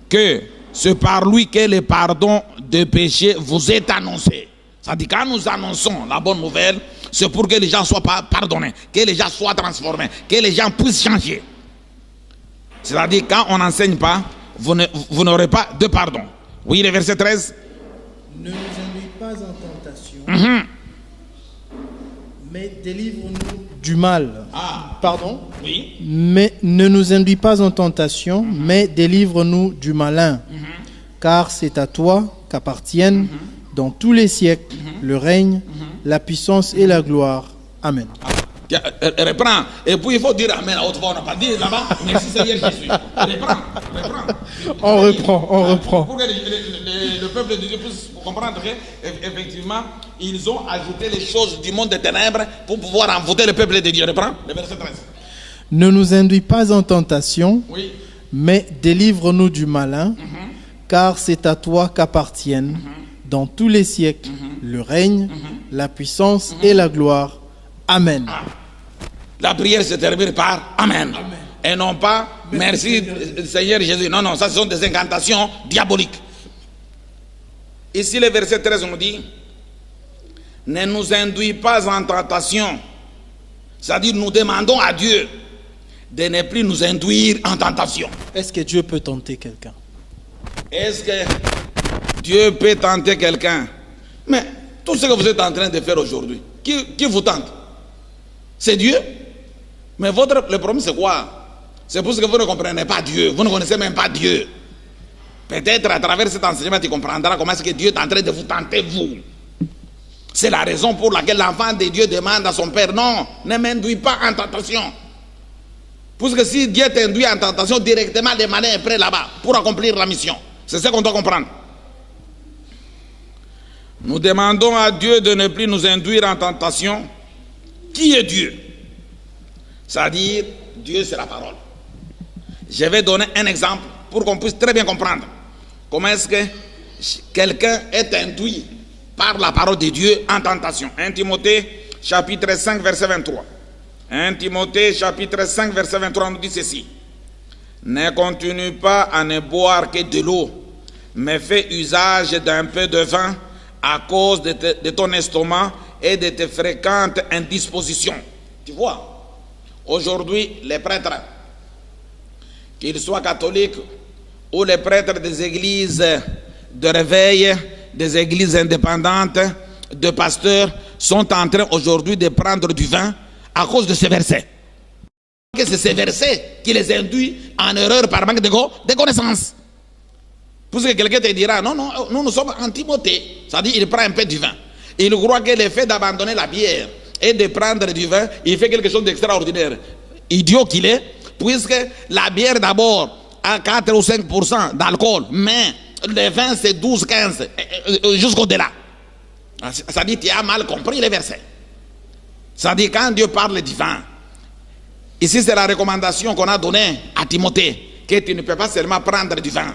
C: que c'est par lui que le pardon de péché vous est annoncé. Ça dit quand nous annonçons la bonne nouvelle, c'est pour que les gens soient pardonnés, que les gens soient transformés, que les gens puissent changer. C'est-à-dire quand on n'enseigne pas, vous n'aurez pas de pardon. Oui, le verset 13.
A: Ne nous induis pas en tentation, mais délivre-nous du mal. Pardon?
C: Oui.
A: Mais ne nous induis pas en tentation, mais délivre-nous du malin. Car c'est à toi qu'appartiennent dans tous les siècles le règne, la puissance et la gloire. Amen.
C: Reprends. Et puis il faut dire Amen à haute voix. On n'a pas dit là-bas. Merci Seigneur Jésus. Reprends.
A: On reprend.
C: Pour que le peuple de Dieu puisse comprendre qu'effectivement, ils ont ajouté les choses du monde des ténèbres pour pouvoir envoûter le peuple de Dieu. Reprends le verset 13.
A: Ne nous induis pas en tentation,
C: Oui.
A: mais délivre-nous du malin, car c'est à toi qu'appartiennent dans tous les siècles le règne, la puissance et la gloire. Amen.
C: La prière se termine par Amen. Et non pas merci Seigneur Jésus. Non, ça ce sont des incantations diaboliques. Ici le verset 13 nous dit, ne nous induis pas en tentation. C'est-à-dire nous demandons à Dieu de ne plus nous induire en tentation.
A: Est-ce que Dieu peut tenter quelqu'un?
C: Est-ce que Dieu peut tenter quelqu'un? Mais tout ce que vous êtes en train de faire aujourd'hui, qui vous tente? C'est Dieu. Mais le problème c'est quoi? C'est parce que vous ne comprenez pas Dieu. Vous ne connaissez même pas Dieu. Peut-être à travers cet enseignement tu comprendras comment est-ce que Dieu est en train de vous tenter vous. C'est la raison pour laquelle l'enfant de Dieu demande à son père, non, ne m'induis pas en tentation. Parce que si Dieu t'induit en tentation, directement le malin est prêt là-bas pour accomplir la mission. C'est ce qu'on doit comprendre. Nous demandons à Dieu de ne plus nous induire en tentation. Qui est Dieu? C'est-à-dire, Dieu c'est la parole. Je vais donner un exemple pour qu'on puisse très bien comprendre comment est-ce que quelqu'un est induit par la parole de Dieu en tentation. 1 Timothée chapitre 5 verset 23. 1 Timothée chapitre 5 verset 23 nous dit ceci. Ne continue pas à ne boire que de l'eau, mais fais usage d'un peu de vin à cause de ton estomac et de tes fréquentes indispositions. Tu vois, aujourd'hui, les prêtres, qu'ils soient catholiques ou les prêtres des églises de réveil, des églises indépendantes, de pasteurs, sont en train aujourd'hui de prendre du vin à cause de ces versets. C'est ces versets qui les induisent en erreur par manque de connaissances. Parce que quelqu'un te dira, non, nous sommes en Timothée. C'est-à-dire, il prend un peu du vin. Il croit que le fait d'abandonner la bière et de prendre du vin, il fait quelque chose d'extraordinaire. Idiot qu'il est, puisque la bière d'abord a 4 ou 5% d'alcool, mais le vin c'est 12-15, jusqu'au-delà. Ça dit, tu as mal compris les versets. Ça dit, quand Dieu parle du vin, ici c'est la recommandation qu'on a donnée à Timothée, que tu ne peux pas seulement prendre du vin.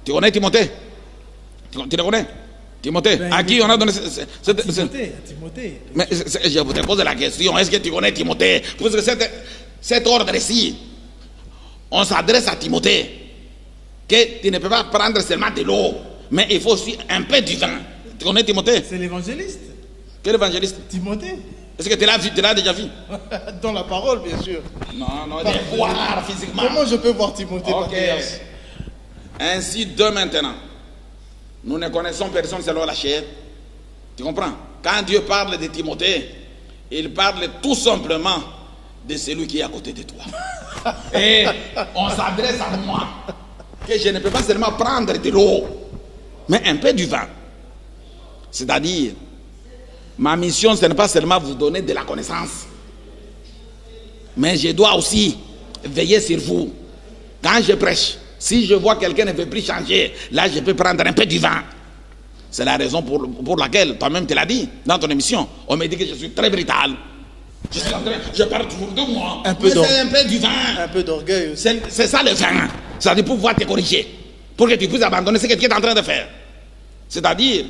C: Tu connais Timothée? Tu le connais? Timothée, à qui on a donné
A: Timothée.
C: Mais je vous pose la question, est-ce que tu connais Timothée? Parce que cet ordre-ci, on s'adresse à Timothée, que tu ne peux pas prendre seulement de l'eau, mais il faut aussi un peu du vin. Tu connais Timothée?
A: C'est l'évangéliste.
C: Quel évangéliste?
A: Timothée.
C: Est-ce que tu l'as déjà vu?
A: Dans la parole, bien sûr.
C: Non, de voir physiquement.
A: Comment je peux voir Timothée?
C: Ok. Ainsi, de maintenant, nous ne connaissons personne selon la chair. Tu comprends? Quand Dieu parle de Timothée, il parle tout simplement de celui qui est à côté de toi. Et on s'adresse à moi, que je ne peux pas seulement prendre de l'eau, mais un peu du vin. C'est-à-dire, ma mission, ce n'est pas seulement vous donner de la connaissance, mais je dois aussi veiller sur vous. Quand je prêche, si je vois quelqu'un ne veut plus changer, là je peux prendre un peu du vin. C'est la raison pour laquelle, toi-même tu l'as dit dans ton émission, on me dit que je suis très brutal. Je parle toujours de moi. C'est un peu du vin.
A: Un peu d'orgueil aussi.
C: C'est ça le vin. C'est-à-dire pour pouvoir te corriger, pour que tu puisses abandonner ce que tu es en train de faire. C'est-à-dire,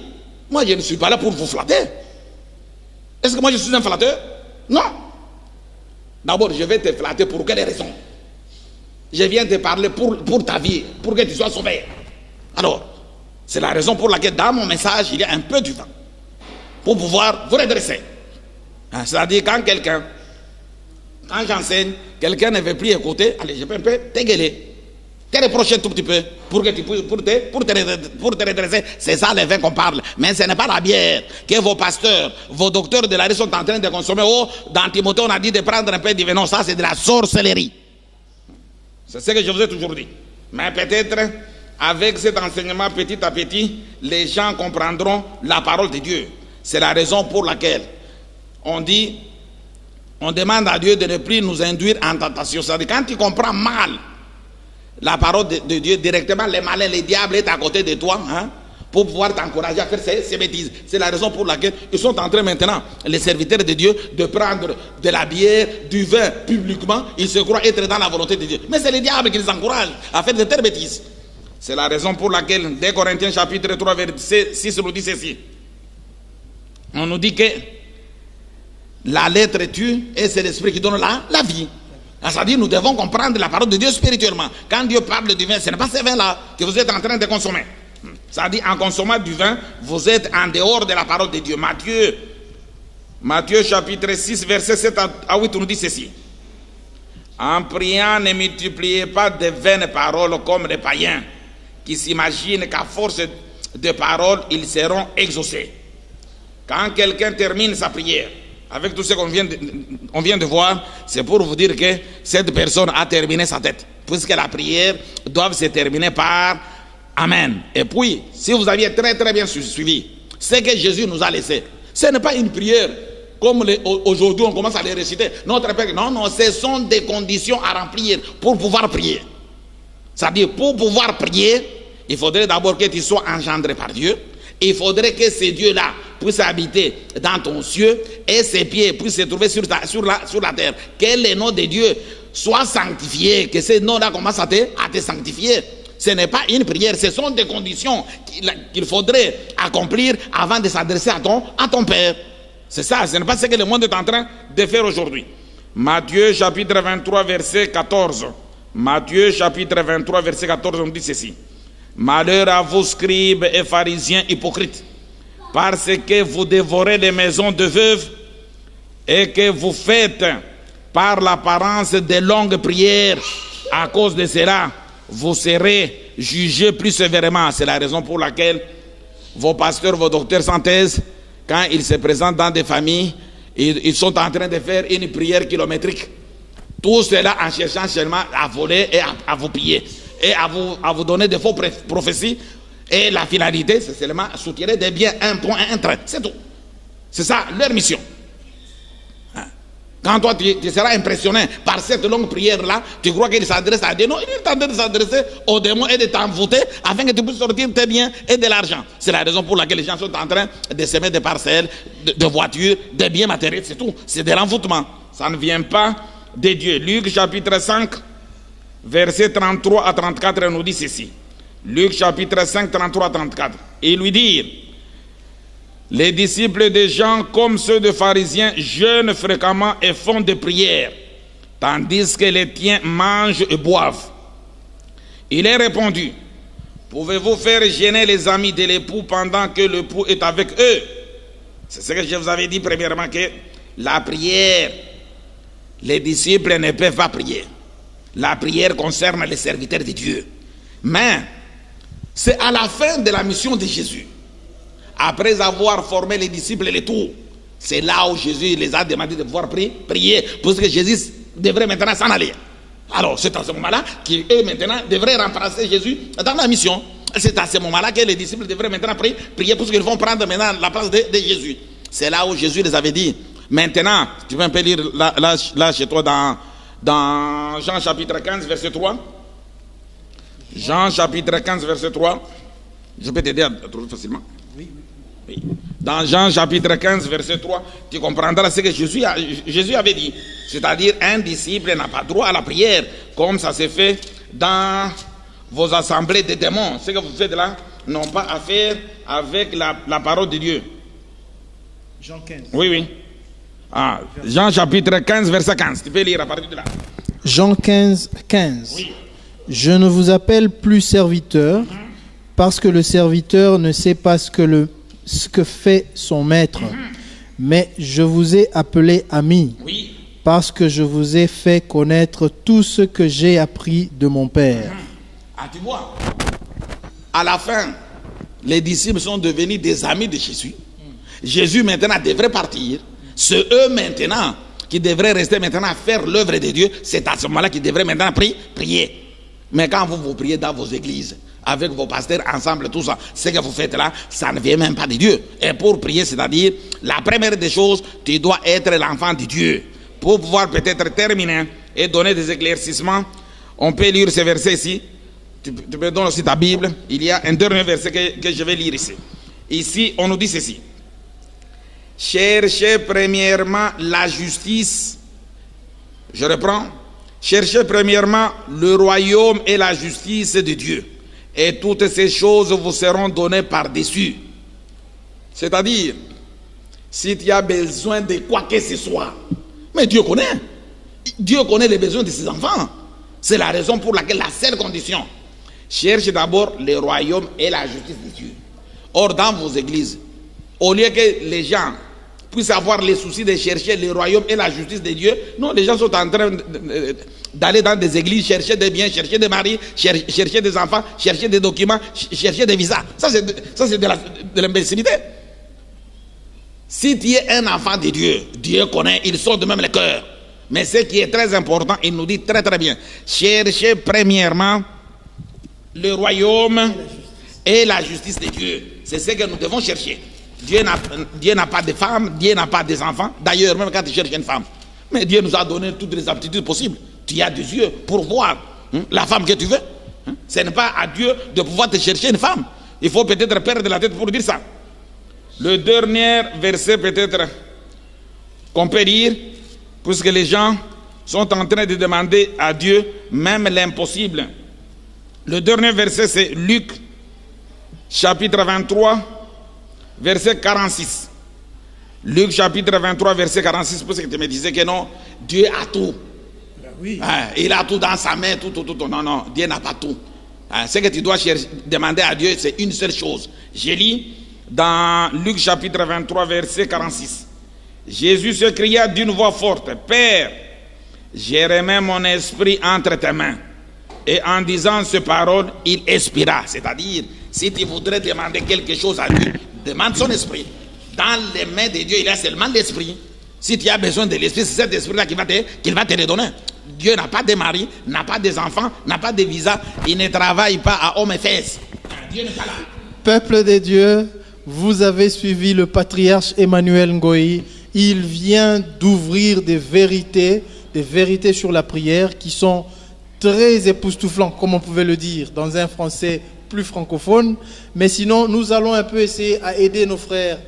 C: moi je ne suis pas là pour vous flatter. Est-ce que moi je suis un flatteur? Non. D'abord, je vais te flatter pour quelle raison? Je viens te parler pour ta vie, pour que tu sois sauvé. Alors, c'est la raison pour laquelle dans mon message, il y a un peu du vin. Pour pouvoir vous redresser. C'est-à-dire quand j'enseigne, quelqu'un ne veut plus écouter, allez, je peux un peu t'égaler, te reprocher tout petit peu pour que tu puisses, pour te redresser. C'est ça le vin qu'on parle. Mais ce n'est pas la bière que vos pasteurs, vos docteurs de la rue sont en train de consommer. Oh, dans Timothée, on a dit de prendre un peu de vin. Non, ça c'est de la sorcellerie. C'est ce que je vous ai toujours dit. Mais peut-être, avec cet enseignement petit à petit, les gens comprendront la parole de Dieu. C'est la raison pour laquelle on dit, on demande à Dieu de ne plus nous induire en tentation. C'est-à-dire quand tu comprends mal la parole de Dieu, directement les malins, les diables est à côté de toi, hein, pour pouvoir t'encourager à faire ces bêtises. C'est la raison pour laquelle ils sont en train maintenant, les serviteurs de Dieu, de prendre de la bière, du vin publiquement. Ils se croient être dans la volonté de Dieu. Mais c'est les diables qui les encouragent à faire de telles bêtises. C'est la raison pour laquelle, dès Corinthiens chapitre 3, verset 6, nous dit ceci. On nous dit que la lettre tue et c'est l'esprit qui donne la vie. C'est-à-dire nous devons comprendre la parole de Dieu spirituellement. Quand Dieu parle du vin, ce n'est pas ce vin-là que vous êtes en train de consommer. C'est-à-dire en consommant du vin, vous êtes en dehors de la parole de Dieu. Matthieu chapitre 6, verset 7 à 8, nous dit ceci. En priant, ne multipliez pas de vaines paroles comme les païens qui s'imaginent qu'à force de paroles, ils seront exaucés. Quand quelqu'un termine sa prière, avec tout ce qu'on vient de voir, c'est pour vous dire que cette personne a terminé sa tête. Puisque la prière doit se terminer par Amen. Et puis, si vous aviez très très bien suivi ce que Jésus nous a laissé, ce n'est pas une prière comme aujourd'hui on commence à les réciter. Notre Père, non, ce sont des conditions à remplir pour pouvoir prier. C'est-à-dire, pour pouvoir prier, il faudrait d'abord que tu sois engendré par Dieu. Il faudrait que ce Dieu-là puisse habiter dans ton cieux et ses pieds puissent se trouver sur la terre. Que le nom de Dieu soit sanctifié, que ce nom-là commence à te sanctifier. Ce n'est pas une prière, ce sont des conditions qu'il faudrait accomplir avant de s'adresser à ton Père. C'est ça, ce n'est pas ce que le monde est en train de faire aujourd'hui. Matthieu chapitre 23, verset 14. Matthieu chapitre 23, verset 14, on dit ceci. Malheur à vous, scribes et pharisiens hypocrites, parce que vous dévorez les maisons de veuves et que vous faites par l'apparence de longues prières. À cause de cela, vous serez jugés plus sévèrement. C'est la raison pour laquelle vos pasteurs, vos docteurs sans thèse, quand ils se présentent dans des familles, ils sont en train de faire une prière kilométrique. Tout cela en cherchant seulement à voler et à vous piller. Et à vous donner de faux prophéties. Et la finalité, c'est seulement soutirer des biens, un point, un train. C'est tout. C'est ça, leur mission. Quand toi, tu seras impressionné par cette longue prière-là, tu crois qu'il s'adresse à Dieu. Non, il est en train de s'adresser aux démons et de t'envoûter afin que tu puisses sortir tes biens et de l'argent. C'est la raison pour laquelle les gens sont en train de semer des parcelles, de voitures, des biens matériels, c'est tout. C'est de l'envoûtement. Ça ne vient pas de Dieu. Luc chapitre 5, verset 33 à 34 nous dit ceci. Luc chapitre 5, 33 à 34. Et lui dit, les disciples de Jean, comme ceux de pharisiens, jeûnent fréquemment et font des prières, tandis que les tiens mangent et boivent. Il est répondu, pouvez-vous faire gêner les amis de l'époux pendant que l'époux est avec eux? C'est ce que je vous avais dit premièrement, que la prière, les disciples ne peuvent pas prier. La prière concerne les serviteurs de Dieu. Mais c'est à la fin de la mission de Jésus, après avoir formé les disciples et les tout, c'est là où Jésus les a demandé de pouvoir prier, parce que Jésus devrait maintenant s'en aller. Alors c'est à ce moment-là qu'eux maintenant devraient remplacer Jésus dans la mission. C'est à ce moment-là que les disciples devraient maintenant prier, parce qu'ils vont prendre maintenant la place de Jésus. C'est là où Jésus les avait dit. Maintenant, tu peux un peu lire là chez toi dans Jean chapitre 15 verset 3. Jean chapitre 15 verset 3. Je peux t'aider à trouver facilement. Oui. Dans Jean chapitre 15 verset 3, tu comprendras ce que Jésus avait dit. C'est-à-dire un disciple n'a pas droit à la prière, comme ça se fait dans vos assemblées de démons. Ce que vous faites là n'ont pas à faire avec la parole de Dieu.
A: Jean 15.
C: Oui. Ah, Jean chapitre 15 verset 15. Tu peux lire à partir de là.
A: Jean 15, 15.
C: Oui.
A: Je ne vous appelle plus serviteur, parce que le serviteur ne sait pas ce que fait son maître. Mais je vous ai appelé ami,
C: Oui.
A: parce que je vous ai fait connaître tout ce que j'ai appris de mon Père.
C: Ah, tu vois, à la fin, les disciples sont devenus des amis de Jésus. Jésus maintenant devrait partir. C'est eux maintenant qui devraient rester maintenant à faire l'œuvre de Dieu. C'est à ce moment-là qu'ils devraient maintenant prier. Mais quand vous priez dans vos églises, avec vos pasteurs ensemble, tout ça, ce que vous faites là, ça ne vient même pas de Dieu. Et pour prier, c'est-à-dire, la première des choses, tu dois être l'enfant de Dieu. Pour pouvoir peut-être terminer et donner des éclaircissements, on peut lire ce verset ici. Tu peux donner aussi ta Bible. Il y a un dernier verset que je vais lire ici. Ici, on nous dit ceci. Cherchez premièrement la justice. Je reprends. Cherchez premièrement le royaume et la justice de Dieu. Et toutes ces choses vous seront données par-dessus. C'est-à-dire, si tu as besoin de quoi que ce soit, mais Dieu connaît. Dieu connaît les besoins de ses enfants. C'est la raison pour laquelle la seule condition, cherche d'abord le royaume et la justice de Dieu. Or, dans vos églises, au lieu que les gens puissent avoir les soucis de chercher le royaume et la justice de Dieu, non, les gens sont en train d'aller dans des églises, chercher des biens, chercher des maris, chercher des enfants, chercher des documents, chercher des visas. Ça, c'est de l'imbécilité. Si tu es un enfant de Dieu, Dieu connaît, ils sont de même le cœur. Mais ce qui est très important, il nous dit très très bien, cherchez premièrement le royaume et la justice de Dieu. C'est ce que nous devons chercher. Dieu n'a pas de femme, Dieu n'a pas des enfants. D'ailleurs, même quand tu cherches une femme, mais Dieu nous a donné toutes les aptitudes possibles. Tu as des yeux pour voir la femme que tu veux. Ce n'est pas à Dieu de pouvoir te chercher une femme. Il faut peut-être perdre la tête pour dire ça. Le dernier verset peut-être qu'on peut dire, puisque les gens sont en train de demander à Dieu même l'impossible. Le dernier verset, c'est Luc, chapitre 23, verset 46. Luc, chapitre 23, verset 46, parce que tu me disais que non, Dieu a tout.
A: Ben oui.
C: Il a tout dans sa main, tout. Non, Dieu n'a pas tout. Ce que tu dois demander à Dieu, c'est une seule chose. Je lis dans Luc, chapitre 23, verset 46. Jésus se cria d'une voix forte, « Père, j'ai remis mon esprit entre tes mains. » Et en disant ces paroles, il expira. C'est-à-dire, si tu voudrais demander quelque chose à lui, demande son esprit. Dans les mains de Dieu, il y a seulement l'esprit. Si tu as besoin de l'esprit, c'est cet esprit-là qu'il va te redonner. Dieu n'a pas de mari, n'a pas des enfants, n'a pas de visa. Il ne travaille pas à hommes et fesses. Dieu n'est pas là.
A: Peuple de Dieu, vous avez suivi le patriarche Emmanuel Ngoyi. Il vient d'ouvrir des vérités sur la prière qui sont très époustouflantes, comme on pouvait le dire, dans un français plus francophone. Mais sinon, nous allons un peu essayer à aider nos frères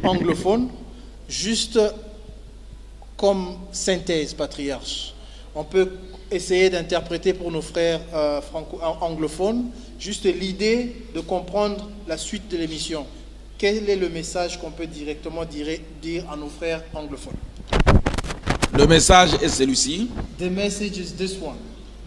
A: anglophones, juste comme synthèse, patriarche. On peut essayer d'interpréter pour nos frères anglophones juste l'idée de comprendre la suite de l'émission. Quel est le message qu'on peut directement dire à nos frères anglophones?
C: Le message est celui-ci.
A: The message is this one.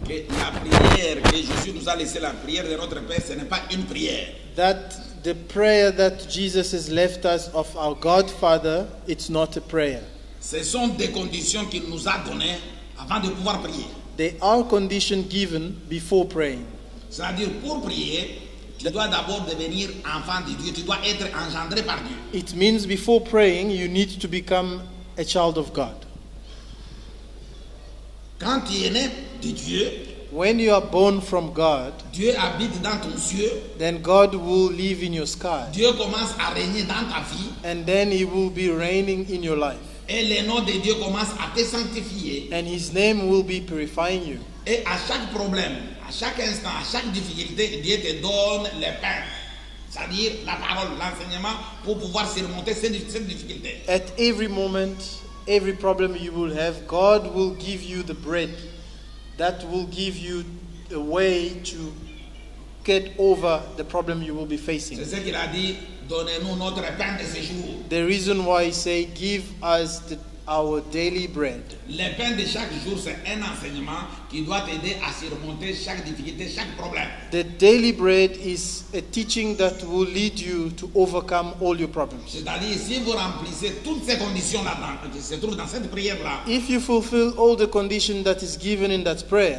C: Que la prière que Jésus nous a laissée, la prière de notre Père, ce n'est pas une prière.
A: That the prayer that Jesus has left us of our God Father, it's not a prayer.
C: Ce sont des conditions qu'il nous a données avant de pouvoir prier.
A: They are conditions given before praying.
C: C'est-à-dire, pour prier, tu dois d'abord devenir enfant de Dieu. Tu dois être engendré par Dieu.
A: It means before praying, you need to become a child of God.
C: Quand tu es né de Dieu,
A: When you are born from God,
C: Dieu habite dans ton cieux.
A: then God will live in your sky.
C: Dieu commence à régner dans ta vie.
A: And then He will be reigning in your life.
C: Et le nom de Dieu commence à te sanctifier.
A: And His name will be purifying you.
C: Et à chaque problème, à chaque instant, à chaque difficulté, Dieu te donne le pain. C'est-à-dire la parole, l'enseignement, pour pouvoir surmonter cette difficulté.
A: At every moment, every problem you will have, God will give you the bread that will give you a way to get over the problem you will be facing.
C: C'est ce qu'il a dit, donnez-nous notre pain de ce jour.
A: The reason why He say, give us our daily bread.
C: Le pain de chaque jour, c'est un enseignement qui doit t'aider à surmonter chaque difficulté, chaque problème.
A: The daily bread is a teaching that will lead you to overcome all your problems.
C: C'est-à-dire, si vous remplissez toutes ces conditions-là, qui se trouvent dans cette prière-là,
A: If you fulfill all the condition that is given in that prayer,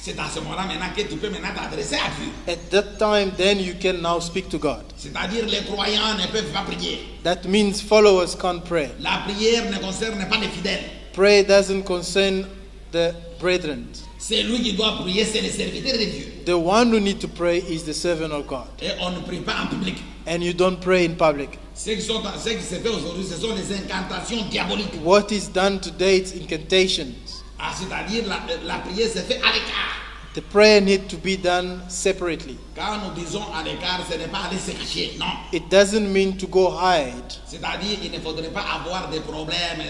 C: c'est à ce moment-là maintenant que tu peux maintenant t'adresser à Dieu.
A: at that time, then you can now speak to God.
C: C'est-à-dire, les croyants ne peuvent pas prier.
A: That means followers can't pray.
C: La prière ne concerne pas les fidèles.
A: Prayer doesn't concern the brethren.
C: C'est lui qui doit prier, c'est le serviteur de Dieu.
A: The one who needs to pray is the servant of God.
C: Et on ne prie pas en public.
A: And you don't pray in public.
C: Ce qui se fait aujourd'hui, ce sont les incantations diaboliques.
A: What is done today is incantations.
C: Ah, c'est-à-dire, la prière se fait à l'écart.
A: The prayer needs to be done separately.
C: Quand nous disons à l'écart, ce n'est pas aller se cacher, non.
A: It doesn't mean to go hide.
C: C'est-à-dire, il ne faudrait pas avoir des problèmes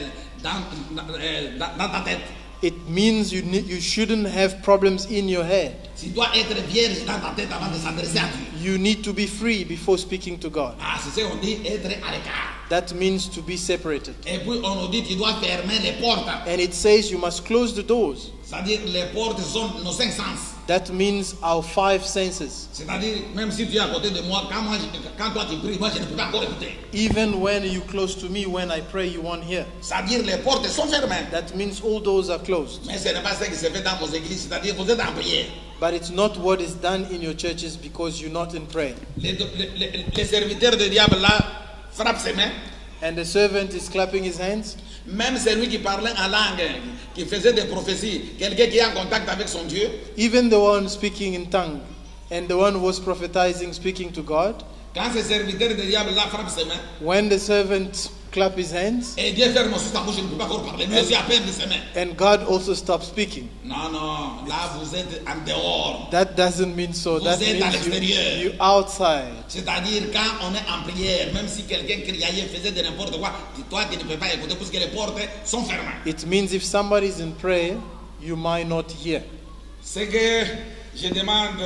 C: dans ta tête.
A: It means you shouldn't have problems in your head.
C: Tu dois être vierge dans ta tête avant de s'adresser à Dieu.
A: You need to be free before speaking to God.
C: Ah, c'est ce qu'on dit, être à l'écart.
A: That means to be separated.
C: Et puis, on nous dit, tu dois fermer les portes.
A: And it says you must close the doors.
C: C'est-à-dire, les portes sont nos 5 sens.
A: That means our 5 senses.
C: C'est-à-dire, même si tu es à côté de moi, quand toi tu pries, moi je ne peux pas encore écouter.
A: Even when you're close to me, when I pray, you won't hear.
C: C'est-à-dire, les portes sont fermées.
A: That means all doors are closed.
C: Mais ce n'est pas ce qui se fait dans vos églises. C'est-à-dire, vous êtes en prière.
A: But it's not what is done in your churches because you're not in prayer.
C: Les serviteurs du diable là frappent ses mains.
A: And the servant is clapping his hands.
C: Même celui qui parlait en langue, qui faisait des prophéties, quelqu'un qui est en contact avec son Dieu.
A: Even the one speaking in tongue and the one who was prophesying, speaking to God.
C: Quand ce serviteur du diable là frappe ses mains,
A: When the servant clap his hands,
C: et Dieu ferme aussi sa bouche, il ne peut pas encore parler. Lui aussi à peine de ses mains.
A: and God also stops speaking.
C: Non, non, là vous êtes en dehors.
A: That doesn't mean so.
C: Vous
A: That
C: êtes à
A: means
C: l'extérieur.
A: you're outside.
C: C'est-à-dire quand on est en prière, même si quelqu'un criait, faisait de n'importe quoi, toi tu ne peux pas écouter puisque les portes sont fermées.
A: It means if somebody is in prayer, you might not hear.
C: Ce que je demande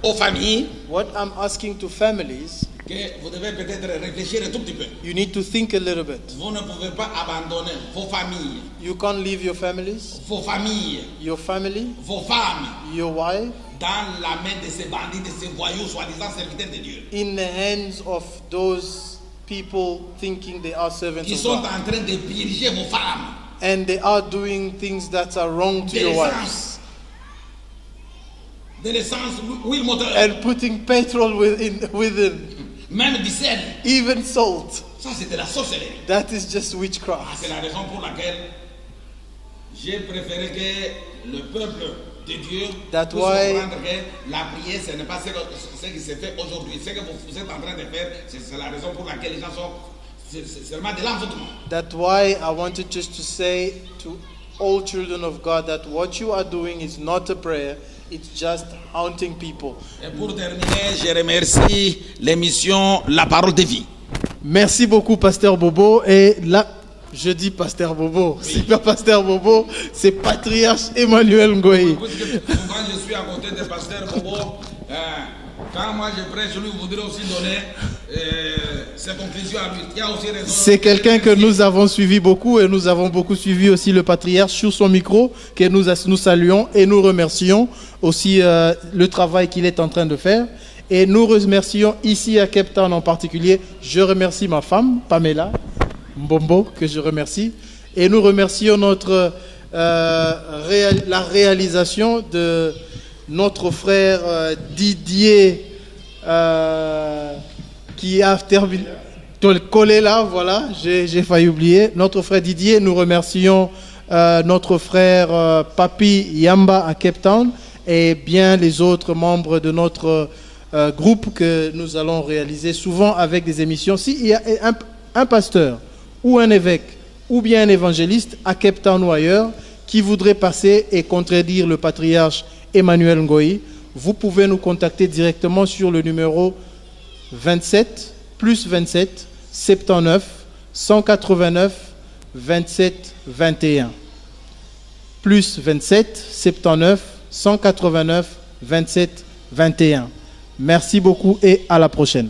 C: aux familles,
A: What I'm asking to families,
C: que vous devez peut-être réfléchir un tout petit peu.
A: you need to think a little bit.
C: Vous ne pouvez pas abandonner vos familles,
A: You can't leave your families,
C: vos familles,
A: your family,
C: vos femmes
A: your wife,
C: dans la main de ces bandits, de ces voyous, soi-disant serviteurs de Dieu,
A: in the hands of those people thinking they are servants
C: qui
A: of
C: sont
A: God.
C: en train de puriger vos femmes
A: And they are doing things that are wrong to
C: de
A: your wives.
C: l'essence, de l'essence, huile moteur,
A: And putting petrol within,
C: même du sel.
A: even salt.
C: Ça, c'est de la sorcellerie.
A: That is just
C: Ah,
A: witchcraft.
C: c'est la raison pour laquelle j'ai préféré que le peuple de Dieu
A: That
C: puisse
A: why-
C: comprendre que la prière, ce n'est pas ce qui se fait aujourd'hui. Ce que vous êtes en train de faire, c'est la raison pour laquelle les gens sont... C'est seulement de l'envoûtement.
A: That's why I wanted just to say to all children of God that what you are doing is not a prayer, it's just haunting people.
C: Et pour terminer, je remercie l'émission La Parole de Vie.
A: Merci beaucoup, Pasteur Bobo. Et là, je dis Pasteur Bobo. C'est pas Pasteur Bobo, c'est Patriarche Emmanuel Ngoyi.
C: Souvent, je suis à côté de Pasteur Bobo. Quand moi je prêche, lui voudrait aussi donner ses conclusions à lui. Il y a aussi raison.
A: C'est quelqu'un que nous avons suivi beaucoup et nous avons beaucoup suivi aussi le patriarche sur son micro, que nous saluons et nous remercions aussi le travail qu'il est en train de faire. Et nous remercions ici à Cape Town en particulier. Je remercie ma femme, Pamela, Mbombo, que je remercie. Et nous remercions la réalisation de notre frère Didier, qui a terminé, collé là, voilà, j'ai failli oublier. Notre frère Didier, nous remercions notre frère Papi Yamba à Cape Town et bien les autres membres de notre groupe que nous allons réaliser souvent avec des émissions. S'il y a un pasteur ou un évêque ou bien un évangéliste à Cape Town ou ailleurs qui voudrait passer et contredire le patriarche Emmanuel Ngoï, vous pouvez nous contacter directement sur le numéro 27 plus 27 79 189 27 21 plus 27 79 189 27 21. Merci beaucoup et à la prochaine.